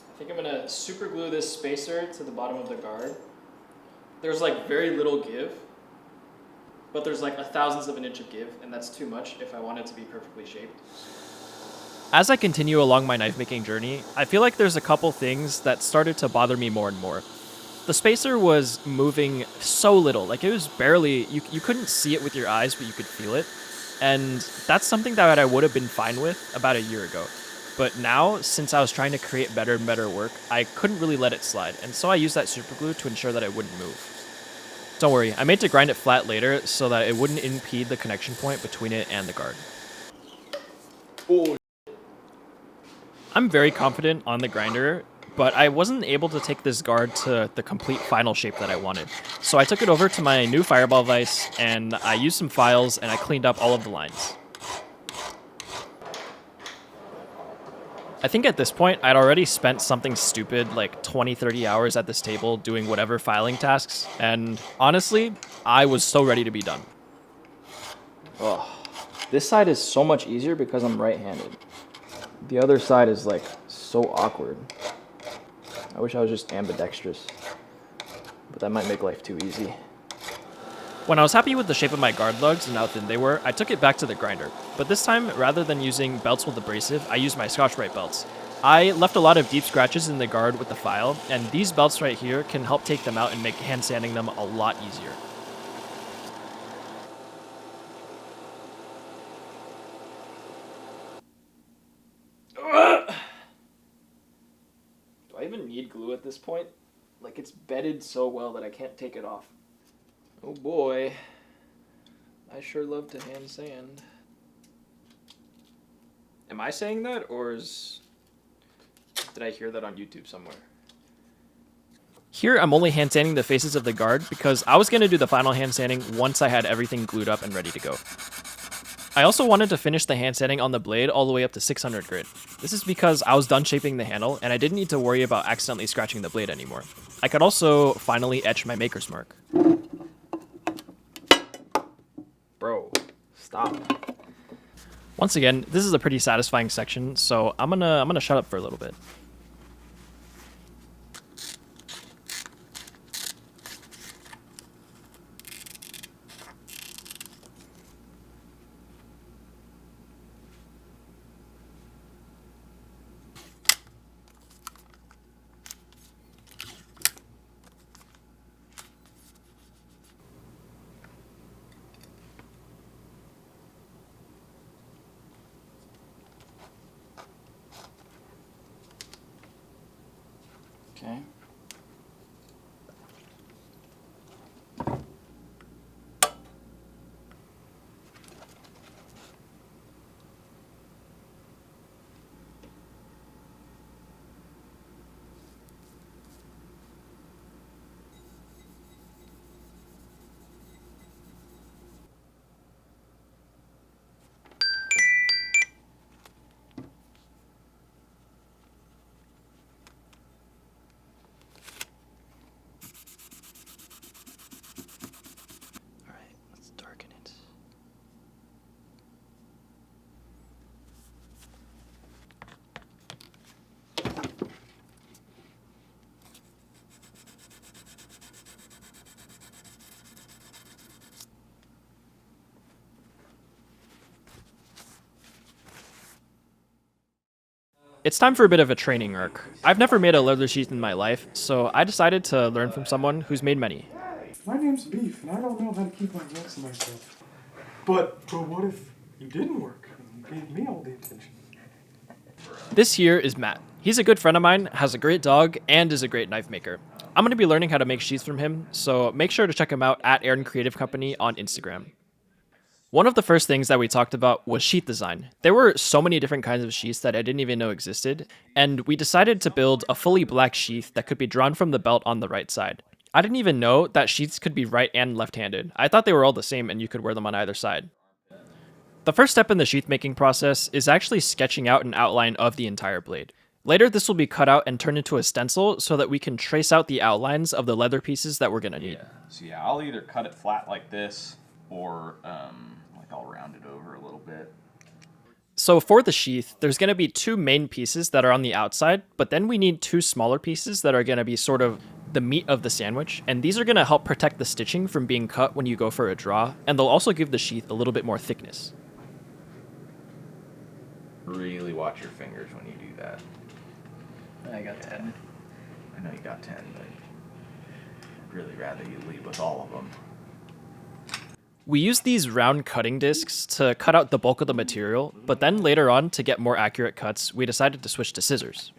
Speaker 2: I think I'm gonna super glue this spacer to the bottom of the guard. There's like very little give, but there's like 1/1000th of an inch of give, and that's too much if I want it to be perfectly shaped. As I continue along my knife making journey, I feel like there's a couple things that started to bother me more and more. The spacer was moving so little, like it was barely, you couldn't see it with your eyes, but you could feel it. And that's something that I would have been fine with about a year ago. But now, since I was trying to create better and better work, I couldn't really let it slide, and so I used that super glue to ensure that it wouldn't move. Don't worry, I made to grind it flat later so that it wouldn't impede the connection point between it and the guard. Oh. I'm very confident on the grinder, but I wasn't able to take this guard to the complete final shape that I wanted. So I took it over to my new fireball vise, and I used some files, and I cleaned up all of the lines. I think at this point, I'd already spent something stupid like 20-30 hours at this table doing whatever filing tasks, and honestly, I was so ready to be done.
Speaker 1: Oh, this side is so much easier because I'm right-handed. The other side is like so awkward. I wish I was just ambidextrous, but that might make life too easy.
Speaker 2: When I was happy with the shape of my guard lugs and how thin they were, I took it back to the grinder. But this time, rather than using belts with abrasive, I used my Scotch-Brite belts. I left a lot of deep scratches in the guard with the file, and these belts right here can help take them out and make hand sanding them a lot easier. Do I even need glue at this point? Like, it's bedded so well that I can't take it off. Oh boy, I sure love to hand sand. Am I saying that, or did I hear that on YouTube somewhere? Here, I'm only hand sanding the faces of the guard because I was going to do the final hand sanding once I had everything glued up and ready to go. I also wanted to finish the hand sanding on the blade all the way up to 600 grit. This is because I was done shaping the handle and I didn't need to worry about accidentally scratching the blade anymore. I could also finally etch my maker's mark. Bro, stop. Once again, this is a pretty satisfying section, so I'm gonna shut up for a little bit. Okay. It's time for a bit of a training arc. I've never made a leather sheath in my life, so I decided to learn from someone who's made many.
Speaker 4: My name's Beef, and I don't know how to keep my hands to myself. But what if you didn't work and you gave me all the attention?
Speaker 2: This here is Matt. He's a good friend of mine, has a great dog, and is a great knife maker. I'm going to be learning how to make sheaths from him, so make sure to check him out at Aaron Creative Company on Instagram. One of the first things that we talked about was sheath design. There were so many different kinds of sheaths that I didn't even know existed, and we decided to build a fully black sheath that could be drawn from the belt on the right side. I didn't even know that sheaths could be right and left-handed. I thought they were all the same and you could wear them on either side. The first step in the sheath making process is actually sketching out an outline of the entire blade. Later, this will be cut out and turned into a stencil so that we can trace out the outlines of the leather pieces that we're going to need.
Speaker 5: So yeah, I'll either cut it flat like this or I'll round it over a little bit.
Speaker 2: So for the sheath, there's going to be two main pieces that are on the outside, but then we need two smaller pieces that are going to be sort of the meat of the sandwich, and these are going to help protect the stitching from being cut when you go for a draw, and they'll also give the sheath a little bit more thickness.
Speaker 5: Really watch your fingers when you do that.
Speaker 2: I got 10.
Speaker 5: I know you got 10, but I'd really rather you lead with all of them.
Speaker 2: We use these round cutting discs to cut out the bulk of the material, but then later on, to get more accurate cuts, we decided to switch to scissors.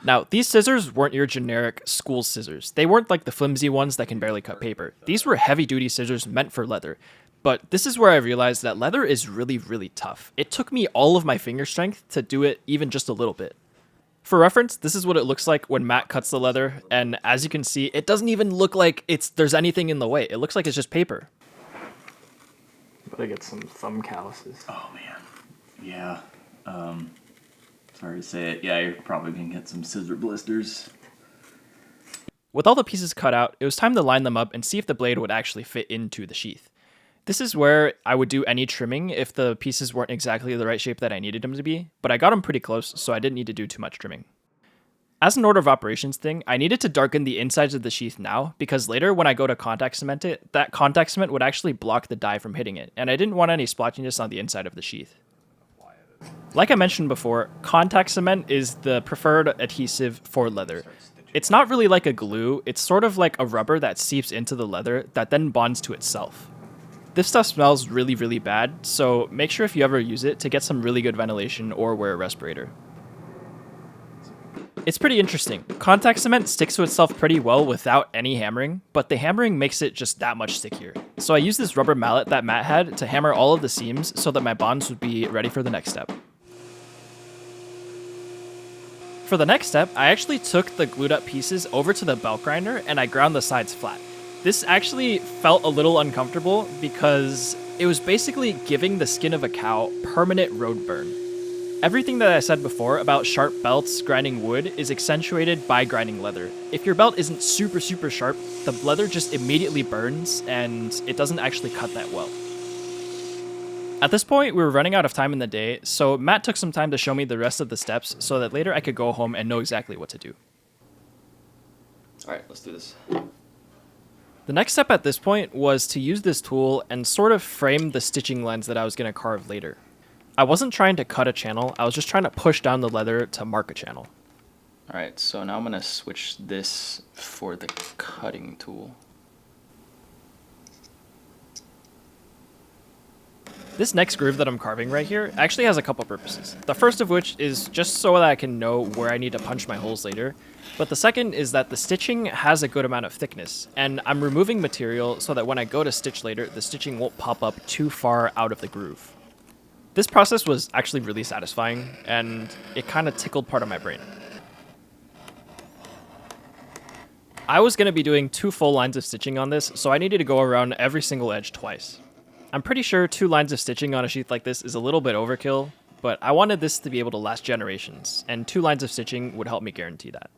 Speaker 2: Now, these scissors weren't your generic school scissors. They weren't like the flimsy ones that can barely cut paper. These were heavy-duty scissors meant for leather. But this is where I realized that leather is really, really tough. It took me all of my finger strength to do it even just a little bit. For reference, this is what it looks like when Matt cuts the leather, and as you can see, it doesn't even look like there's anything in the way. It looks like it's just paper.
Speaker 1: But I get some thumb calluses.
Speaker 5: Oh man, yeah. Sorry to say it. Yeah, you're probably gonna get some scissor blisters.
Speaker 2: With all the pieces cut out, it was time to line them up and see if the blade would actually fit into the sheath. This is where I would do any trimming if the pieces weren't exactly the right shape that I needed them to be, but I got them pretty close, so I didn't need to do too much trimming. As an order of operations thing, I needed to darken the insides of the sheath now, because later when I go to contact cement it, that contact cement would actually block the die from hitting it, and I didn't want any splotchiness on the inside of the sheath. Like I mentioned before, contact cement is the preferred adhesive for leather. It's not really like a glue, it's sort of like a rubber that seeps into the leather that then bonds to itself. This stuff smells really, really bad, so make sure if you ever use it to get some really good ventilation or wear a respirator. It's pretty interesting. Contact cement sticks to itself pretty well without any hammering, but the hammering makes it just that much stickier. So I used this rubber mallet that Matt had to hammer all of the seams so that my bonds would be ready for the next step. For the next step, I actually took the glued up pieces over to the belt grinder and I ground the sides flat. This actually felt a little uncomfortable because it was basically giving the skin of a cow permanent road burn. Everything that I said before about sharp belts grinding wood is accentuated by grinding leather. If your belt isn't super sharp, the leather just immediately burns and it doesn't actually cut that well. At this point, we were running out of time in the day, so Matt took some time to show me the rest of the steps so that later I could go home and know exactly what to do.
Speaker 1: Alright, let's do this.
Speaker 2: The next step at this point was to use this tool and sort of frame the stitching lens that I was going to carve later. I wasn't trying to cut a channel, I was just trying to push down the leather to mark a channel.
Speaker 1: Alright, so now I'm going to switch this for the cutting tool.
Speaker 2: This next groove that I'm carving right here actually has a couple purposes. The first of which is just so that I can know where I need to punch my holes later, but the second is that the stitching has a good amount of thickness, and I'm removing material so that when I go to stitch later, the stitching won't pop up too far out of the groove. This process was actually really satisfying, and it kind of tickled part of my brain. I was going to be doing 2 full lines of stitching on this, so I needed to go around every single edge twice. I'm pretty sure 2 lines of stitching on a sheath like this is a little bit overkill, but I wanted this to be able to last generations, and 2 lines of stitching would help me guarantee that.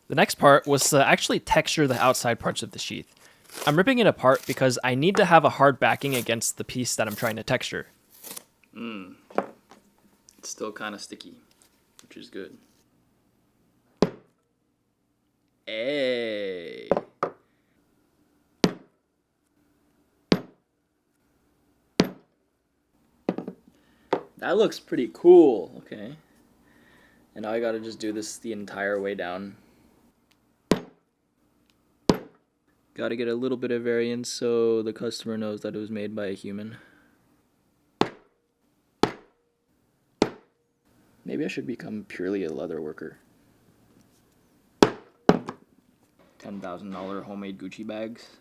Speaker 2: The next part was to actually texture the outside parts of the sheath. I'm ripping it apart because I need to have a hard backing against the piece that I'm trying to texture.
Speaker 1: It's still kind of sticky, which is good. Hey. That looks pretty cool. Okay. And now I gotta just do this the entire way down. Gotta get a little bit of variance so the customer knows that it was made by a human. Maybe I should become purely a leather worker. $10,000 homemade Gucci bags.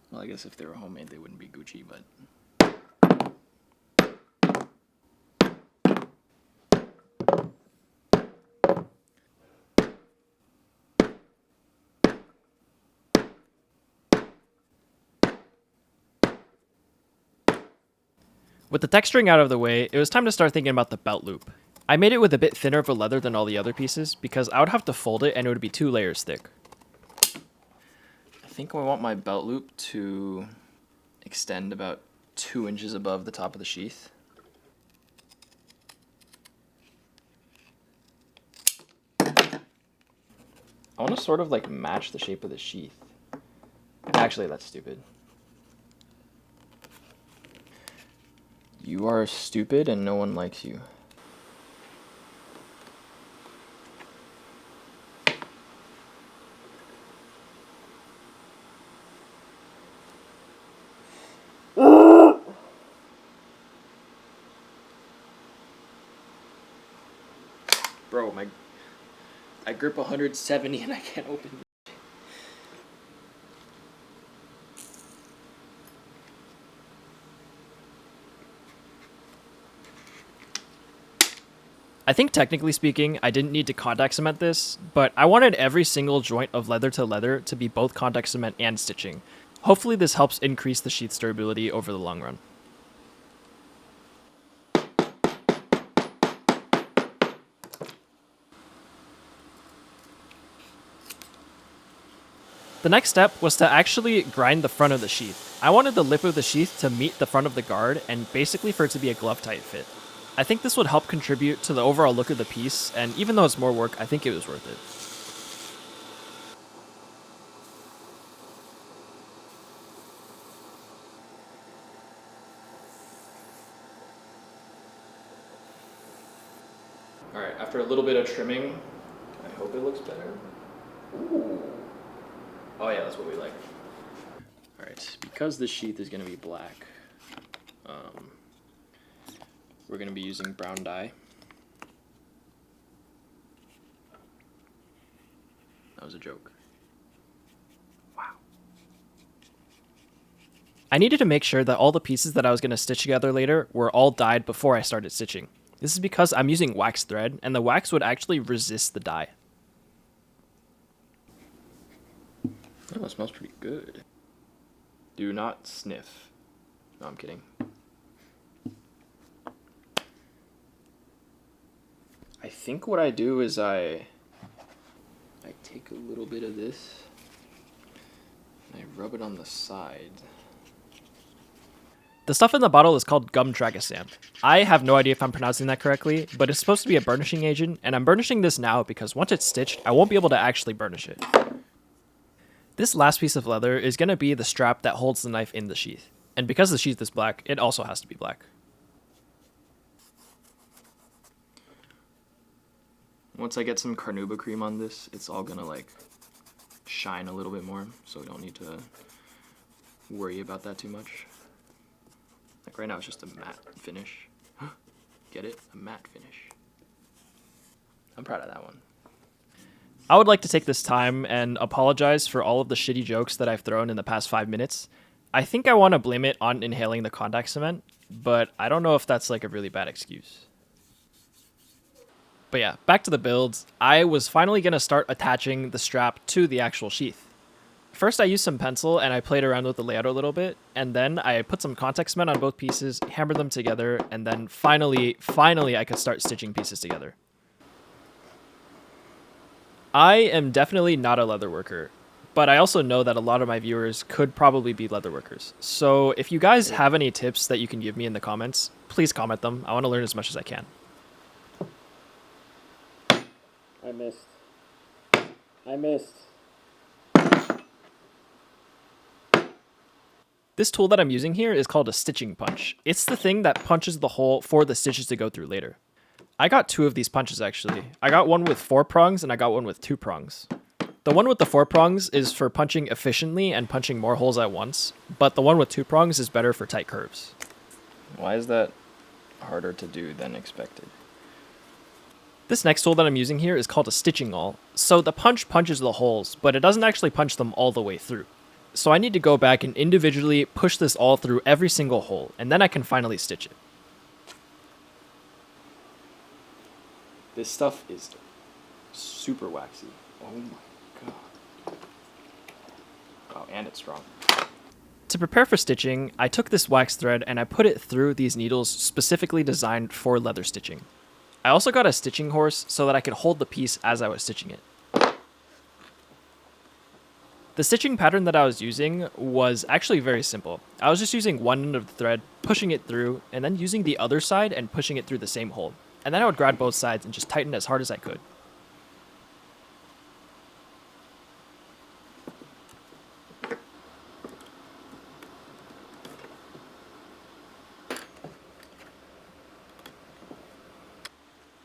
Speaker 1: Well, I guess if they were homemade, they wouldn't be Gucci, but...
Speaker 2: With the texturing out of the way, it was time to start thinking about the belt loop. I made it with a bit thinner of a leather than all the other pieces because I would have to fold it and it would be 2 layers thick.
Speaker 1: I think I want my belt loop to extend about 2 inches above the top of the sheath. I want to sort of like match the shape of the sheath. Actually, that's stupid. You are stupid and no one likes you. Bro, I grip 170 and I can't open it.
Speaker 2: I think technically speaking, I didn't need to contact cement this, but I wanted every single joint of leather to leather to be both contact cement and stitching. Hopefully this helps increase the sheath's durability over the long run. The next step was to actually grind the front of the sheath. I wanted the lip of the sheath to meet the front of the guard and basically for it to be a glove-tight fit. I think this would help contribute to the overall look of the piece, and even though it's more work, I think it was worth it.
Speaker 1: Alright, after a little bit of trimming, I hope it looks better. Ooh. Oh yeah, that's what we like. Alright, because the sheath is going to be black, we're going to be using brown dye. That was a joke. Wow.
Speaker 2: I needed to make sure that all the pieces that I was going to stitch together later were all dyed before I started stitching. This is because I'm using wax thread, and the wax would actually resist the dye.
Speaker 1: Oh, it smells pretty good. Do not sniff. No, I'm kidding. I think what I do is I take a little bit of this and I rub it on the side.
Speaker 2: The stuff in the bottle is called gum tragosam. I have no idea if I'm pronouncing that correctly, but it's supposed to be a burnishing agent, and I'm burnishing this now because once it's stitched, I won't be able to actually burnish it. This last piece of leather is going to be the strap that holds the knife in the sheath. And because the sheath is black, it also has to be black.
Speaker 1: Once I get some carnauba cream on this, it's all gonna like shine a little bit more, so we don't need to worry about that too much. Like right now it's just a matte finish. Get it? A matte finish. I'm proud of that one.
Speaker 2: I would like to take this time and apologize for all of the shitty jokes that I've thrown in the past 5 minutes. I think I want to blame it on inhaling the contact cement, but I don't know if that's like a really bad excuse. But yeah, back to the builds. I was finally going to start attaching the strap to the actual sheath. First I used some pencil and I played around with the layout a little bit, and then I put some contact cement on both pieces, hammered them together, and then finally I could start stitching pieces together. I am definitely not a leather worker, but I also know that a lot of my viewers could probably be leather workers. So if you guys have any tips that you can give me in the comments, please comment them. I want to learn as much as I can.
Speaker 3: I missed.
Speaker 2: This tool that I'm using here is called a stitching punch. It's the thing that punches the hole for the stitches to go through later. I got 2 of these punches actually. I got one with 4 prongs and I got one with 2 prongs. The one with the 4 prongs is for punching efficiently and punching more holes at once, but the one with 2 prongs is better for tight curves.
Speaker 1: Why is that harder to do than expected?
Speaker 2: This next tool that I'm using here is called a stitching awl. So the punch punches the holes, but it doesn't actually punch them all the way through. So I need to go back and individually push this awl through every single hole, and then I can finally stitch it.
Speaker 1: This stuff is super waxy. Oh my god. Wow, and it's strong.
Speaker 2: To prepare for stitching, I took this wax thread and I put it through these needles specifically designed for leather stitching. I also got a stitching horse so that I could hold the piece as I was stitching it. The stitching pattern that I was using was actually very simple. I was just using one end of the thread, pushing it through, and then using the other side and pushing it through the same hole. And then I would grab both sides and just tighten as hard as I could.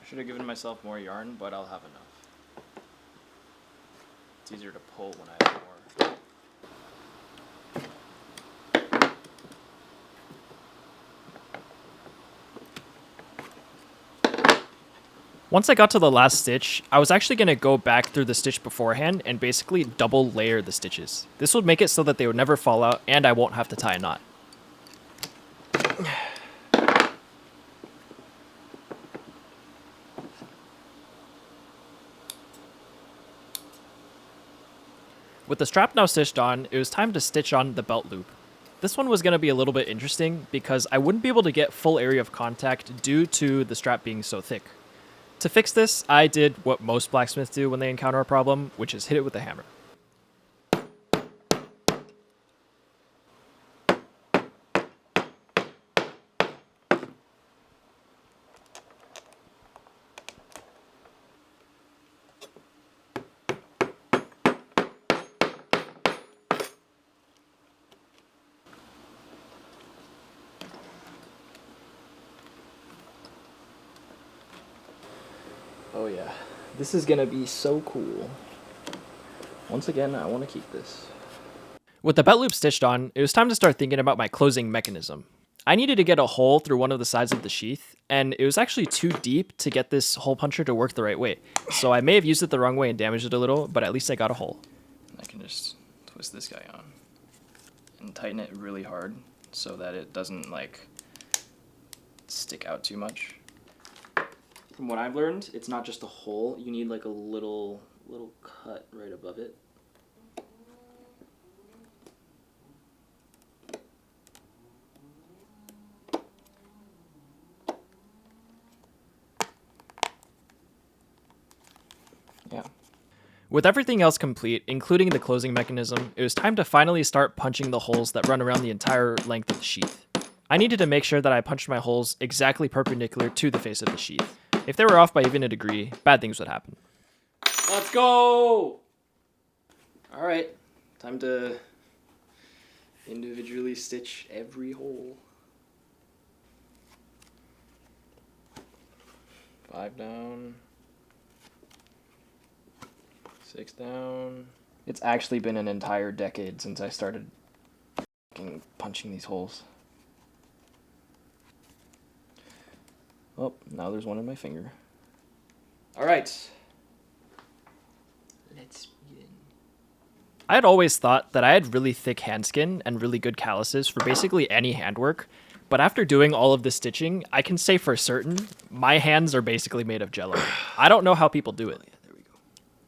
Speaker 1: I should have given myself more yarn, but I'll have enough. It's easier to pull when I have more.
Speaker 2: Once I got to the last stitch, I was actually going to go back through the stitch beforehand and basically double layer the stitches. This would make it so that they would never fall out and I won't have to tie a knot. With the strap now stitched on, it was time to stitch on the belt loop. This one was going to be a little bit interesting because I wouldn't be able to get full area of contact due to the strap being so thick. To fix this, I did what most blacksmiths do when they encounter a problem, which is hit it with a hammer.
Speaker 1: Oh yeah, this is gonna be so cool. Once again, I want to keep this.
Speaker 2: With the belt loop stitched on, it was time to start thinking about my closing mechanism. I needed to get a hole through one of the sides of the sheath, and it was actually too deep to get this hole puncher to work the right way. So I may have used it the wrong way and damaged it a little, but at least I got a hole.
Speaker 1: I can just twist this guy on and tighten it really hard so that it doesn't like stick out too much. From what I've learned, it's not just a hole, you need like a little cut right above it. Yeah.
Speaker 2: With everything else complete, including the closing mechanism, it was time to finally start punching the holes that run around the entire length of the sheath. I needed to make sure that I punched my holes exactly perpendicular to the face of the sheath. If they were off by even a degree, bad things would happen.
Speaker 1: Let's go! Alright, time to individually stitch every hole. 5 down. 6 down. It's actually been an entire decade since I started punching these holes. Oh, now there's one in my finger. Alright. Let's begin.
Speaker 2: I had always thought that I had really thick hand skin and really good calluses for basically any handwork, but after doing all of this stitching, I can say for certain, my hands are basically made of jello. I don't know how people do it.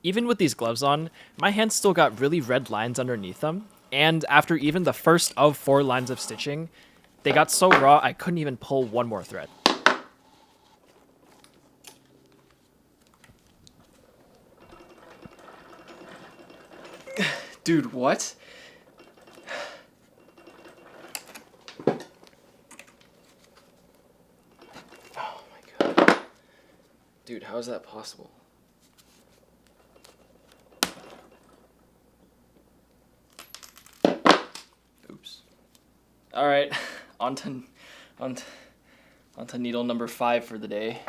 Speaker 2: Even with these gloves on, my hands still got really red lines underneath them, and after even the first of 4 lines of stitching, they got so raw I couldn't even pull one more thread.
Speaker 1: Dude, what? Oh my god. Dude, how is that possible? Oops. Alright, on to needle number 5 for the day.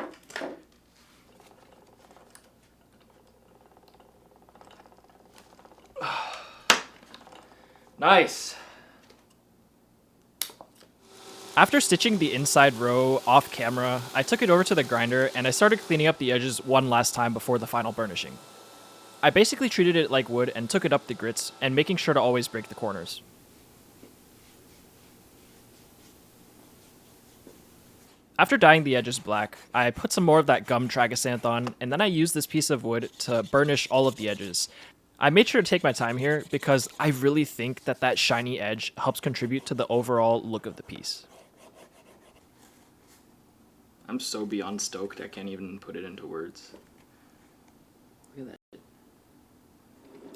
Speaker 1: Nice.
Speaker 2: After stitching the inside row off camera, I took it over to the grinder and I started cleaning up the edges one last time before the final burnishing. I basically treated it like wood and took it up the grits and making sure to always break the corners. After dyeing the edges black, I put some more of that gum Tragosanth on, and then I used this piece of wood to burnish all of the edges. I made sure to take my time here because I really think that that shiny edge helps contribute to the overall look of the piece.
Speaker 1: I'm so beyond stoked I can't even put it into words. Look at that.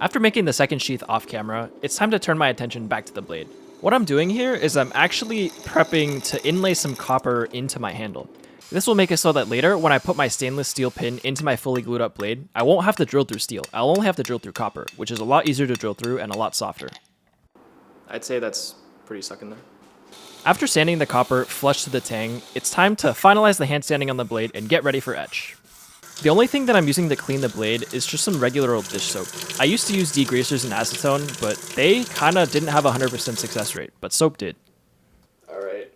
Speaker 2: After making the second sheath off camera, it's time to turn my attention back to the blade. What I'm doing here is I'm actually prepping to inlay some copper into my handle. This will make it so that later, when I put my stainless steel pin into my fully glued up blade, I won't have to drill through steel. I'll only have to drill through copper, which is a lot easier to drill through and a lot softer.
Speaker 1: I'd say that's pretty sucking there.
Speaker 2: After sanding the copper flush to the tang, it's time to finalize the hand sanding on the blade and get ready for etch. The only thing that I'm using to clean the blade is just some regular old dish soap. I used to use degreasers and acetone, but they kinda didn't have a 100% success rate, but soap did.
Speaker 1: Alright.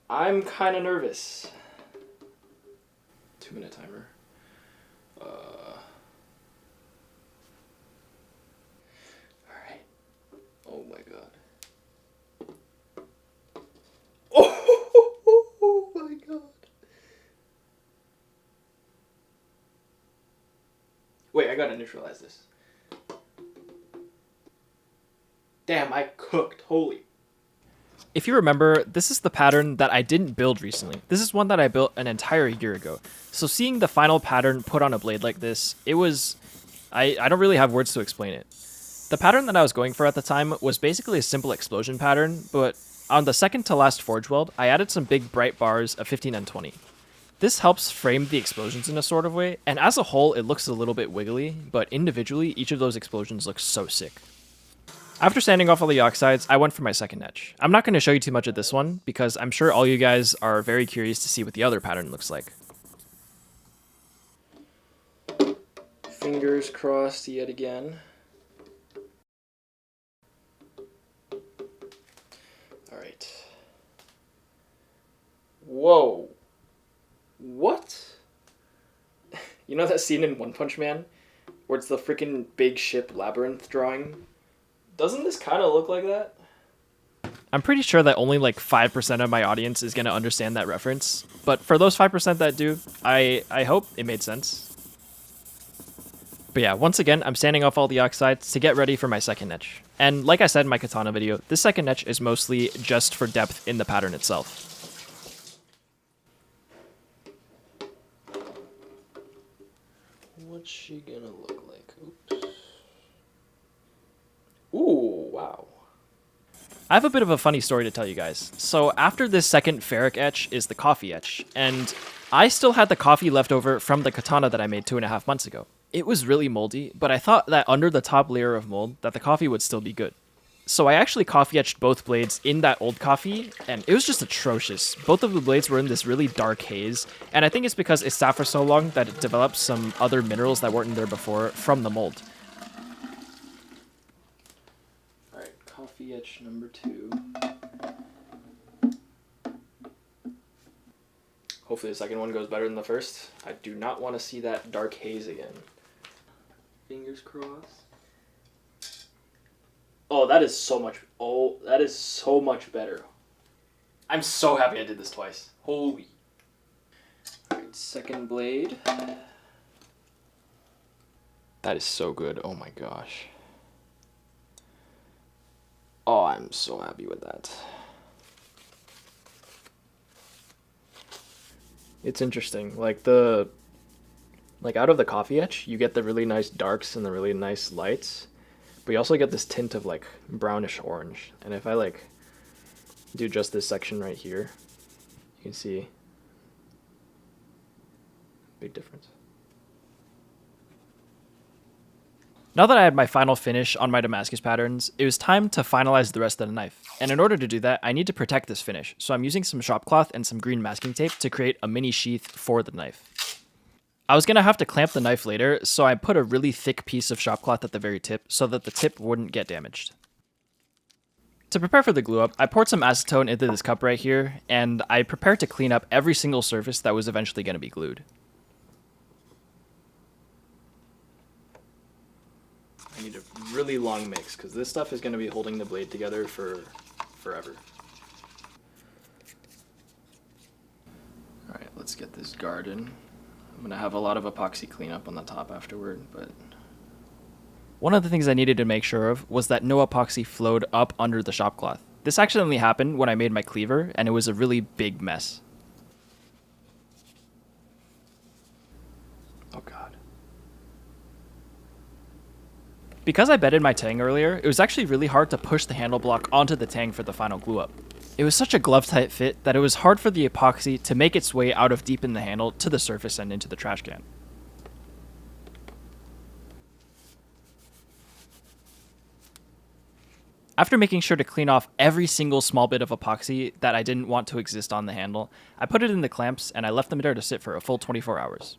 Speaker 1: I'm kinda nervous. 2-minute timer. Alright. Oh my god. Oh my god. Wait, I gotta neutralize this. Damn, I cooked. Holy.
Speaker 2: If you remember, this is the pattern that I didn't build recently. This is one that I built an entire year ago. So seeing the final pattern put on a blade like this, it was... I don't really have words to explain it. The pattern that I was going for at the time was basically a simple explosion pattern, but on the second to last forge weld, I added some big bright bars of 15 and 20. This helps frame the explosions in a sort of way, and as a whole it looks a little bit wiggly, but individually each of those explosions looks so sick. After sanding off all the oxides, I went for my second etch. I'm not going to show you too much of this one, because I'm sure all you guys are very curious to see what the other pattern looks like.
Speaker 1: Fingers crossed yet again. Alright. Whoa. What? You know that scene in One Punch Man? Where it's the freaking big ship labyrinth drawing? Doesn't this kind of look like that?
Speaker 2: I'm pretty sure that only like 5% of my audience is going to understand that reference, but for those 5% that do, I hope it made sense. But yeah, once again, I'm sanding off all the oxides to get ready for my second etch. And like I said in my katana video, this second etch is mostly just for depth in the pattern itself.
Speaker 1: What's she gonna look like? Oops. Ooh, wow.
Speaker 2: I have a bit of a funny story to tell you guys. So after this second ferric etch is the coffee etch, and I still had the coffee left over from the katana that I made 2.5 months ago. It was really moldy, but I thought that under the top layer of mold that the coffee would still be good. So I actually coffee etched both blades in that old coffee, and it was just atrocious. Both of the blades were in this really dark haze, and I think it's because it sat for so long that it developed some other minerals that weren't in there before from the mold.
Speaker 1: Alright, coffee etch number 2. Hopefully the second one goes better than the first. I do not want to see that dark haze again. Fingers crossed. Oh, that is so much. Oh, that is so much better. I'm so happy I did this twice. Holy. Alright, second blade. That is so good. Oh my gosh. Oh, I'm so happy with that. It's interesting. Like out of the coffee etch, you get the really nice darks and the really nice lights, but you also get this tint of like brownish orange. And if I like do just this section right here, you can see big difference.
Speaker 2: Now that I had my final finish on my Damascus patterns, it was time to finalize the rest of the knife. And in order to do that, I need to protect this finish, so I'm using some shop cloth and some green masking tape to create a mini sheath for the knife. I was going to have to clamp the knife later, so I put a really thick piece of shop cloth at the very tip so that the tip wouldn't get damaged. To prepare for the glue up, I poured some acetone into this cup right here, and I prepared to clean up every single surface that was eventually going to be glued.
Speaker 1: I need a really long mix because this stuff is going to be holding the blade together for forever. Alright, let's get this guard in. I'm going to have a lot of epoxy cleanup on the top afterward, but...
Speaker 2: One of the things I needed to make sure of was that no epoxy flowed up under the shop cloth. This accidentally happened when I made my cleaver, and it was a really big mess.
Speaker 1: Oh god.
Speaker 2: Because I bedded my Tang earlier, it was actually really hard to push the handle block onto the Tang for the final glue up. It was such a glove-tight fit that it was hard for the epoxy to make its way out of deep in the handle to the surface and into the trash can. After making sure to clean off every single small bit of epoxy that I didn't want to exist on the handle, I put it in the clamps and I left them there to sit for a full 24 hours.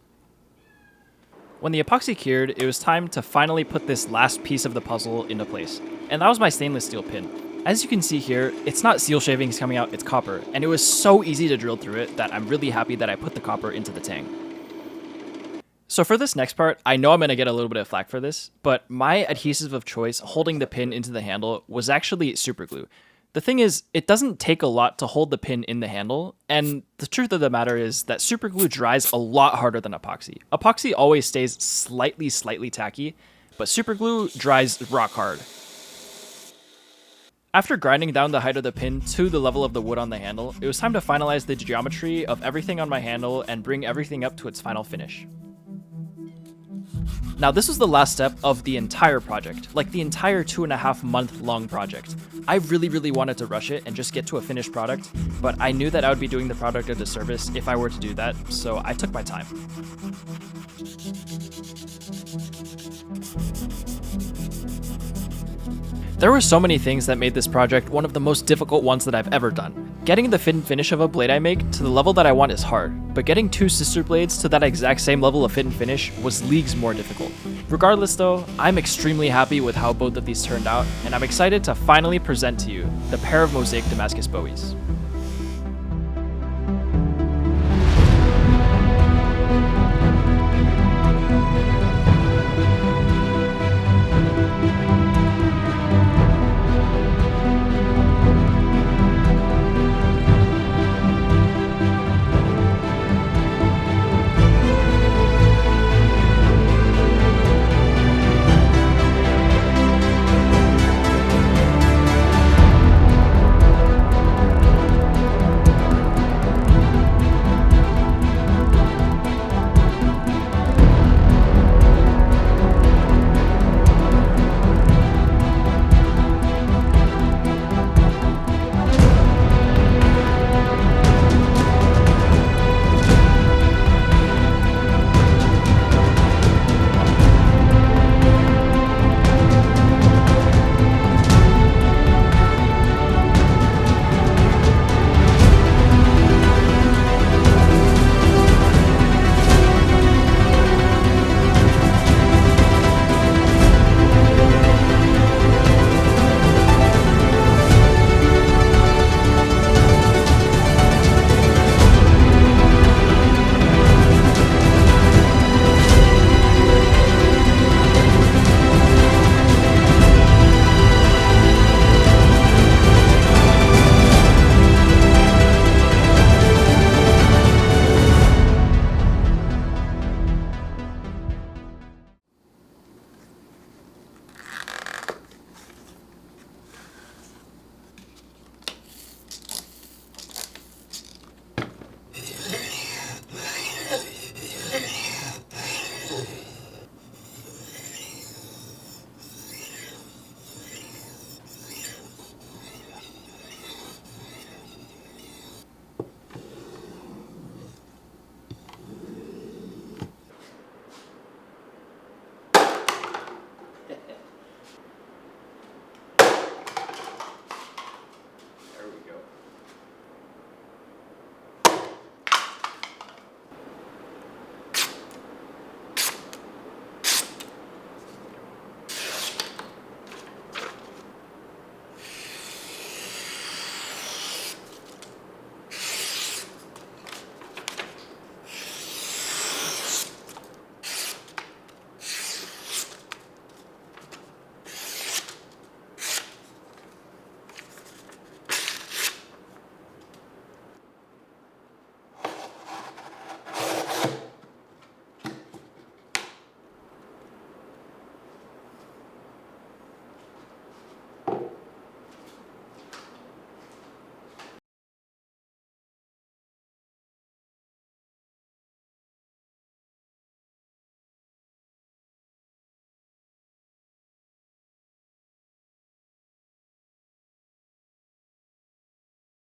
Speaker 2: When the epoxy cured, it was time to finally put this last piece of the puzzle into place, and that was my stainless steel pin. As you can see here, it's not seal shavings coming out, it's copper, and it was so easy to drill through it that I'm really happy that I put the copper into the Tang. So for this next part, I know I'm going to get a little bit of flack for this, but my adhesive of choice holding the pin into the handle was actually super glue. The thing is, it doesn't take a lot to hold the pin in the handle, and the truth of the matter is that super glue dries a lot harder than epoxy. Epoxy always stays slightly tacky, but super glue dries rock hard. After grinding down the height of the pin to the level of the wood on the handle, it was time to finalize the geometry of everything on my handle and bring everything up to its final finish. Now this was the last step of the entire project, like the entire 2.5 month long project. I really wanted to rush it and just get to a finished product, but I knew that I would be doing the product a disservice if I were to do that, so I took my time. There were so many things that made this project one of the most difficult ones that I've ever done. Getting the fit and finish of a blade I make to the level that I want is hard, but getting 2 sister blades to that exact same level of fit and finish was leagues more difficult. Regardless though, I'm extremely happy with how both of these turned out, and I'm excited to finally present to you the pair of Mosaic Damascus Bowies.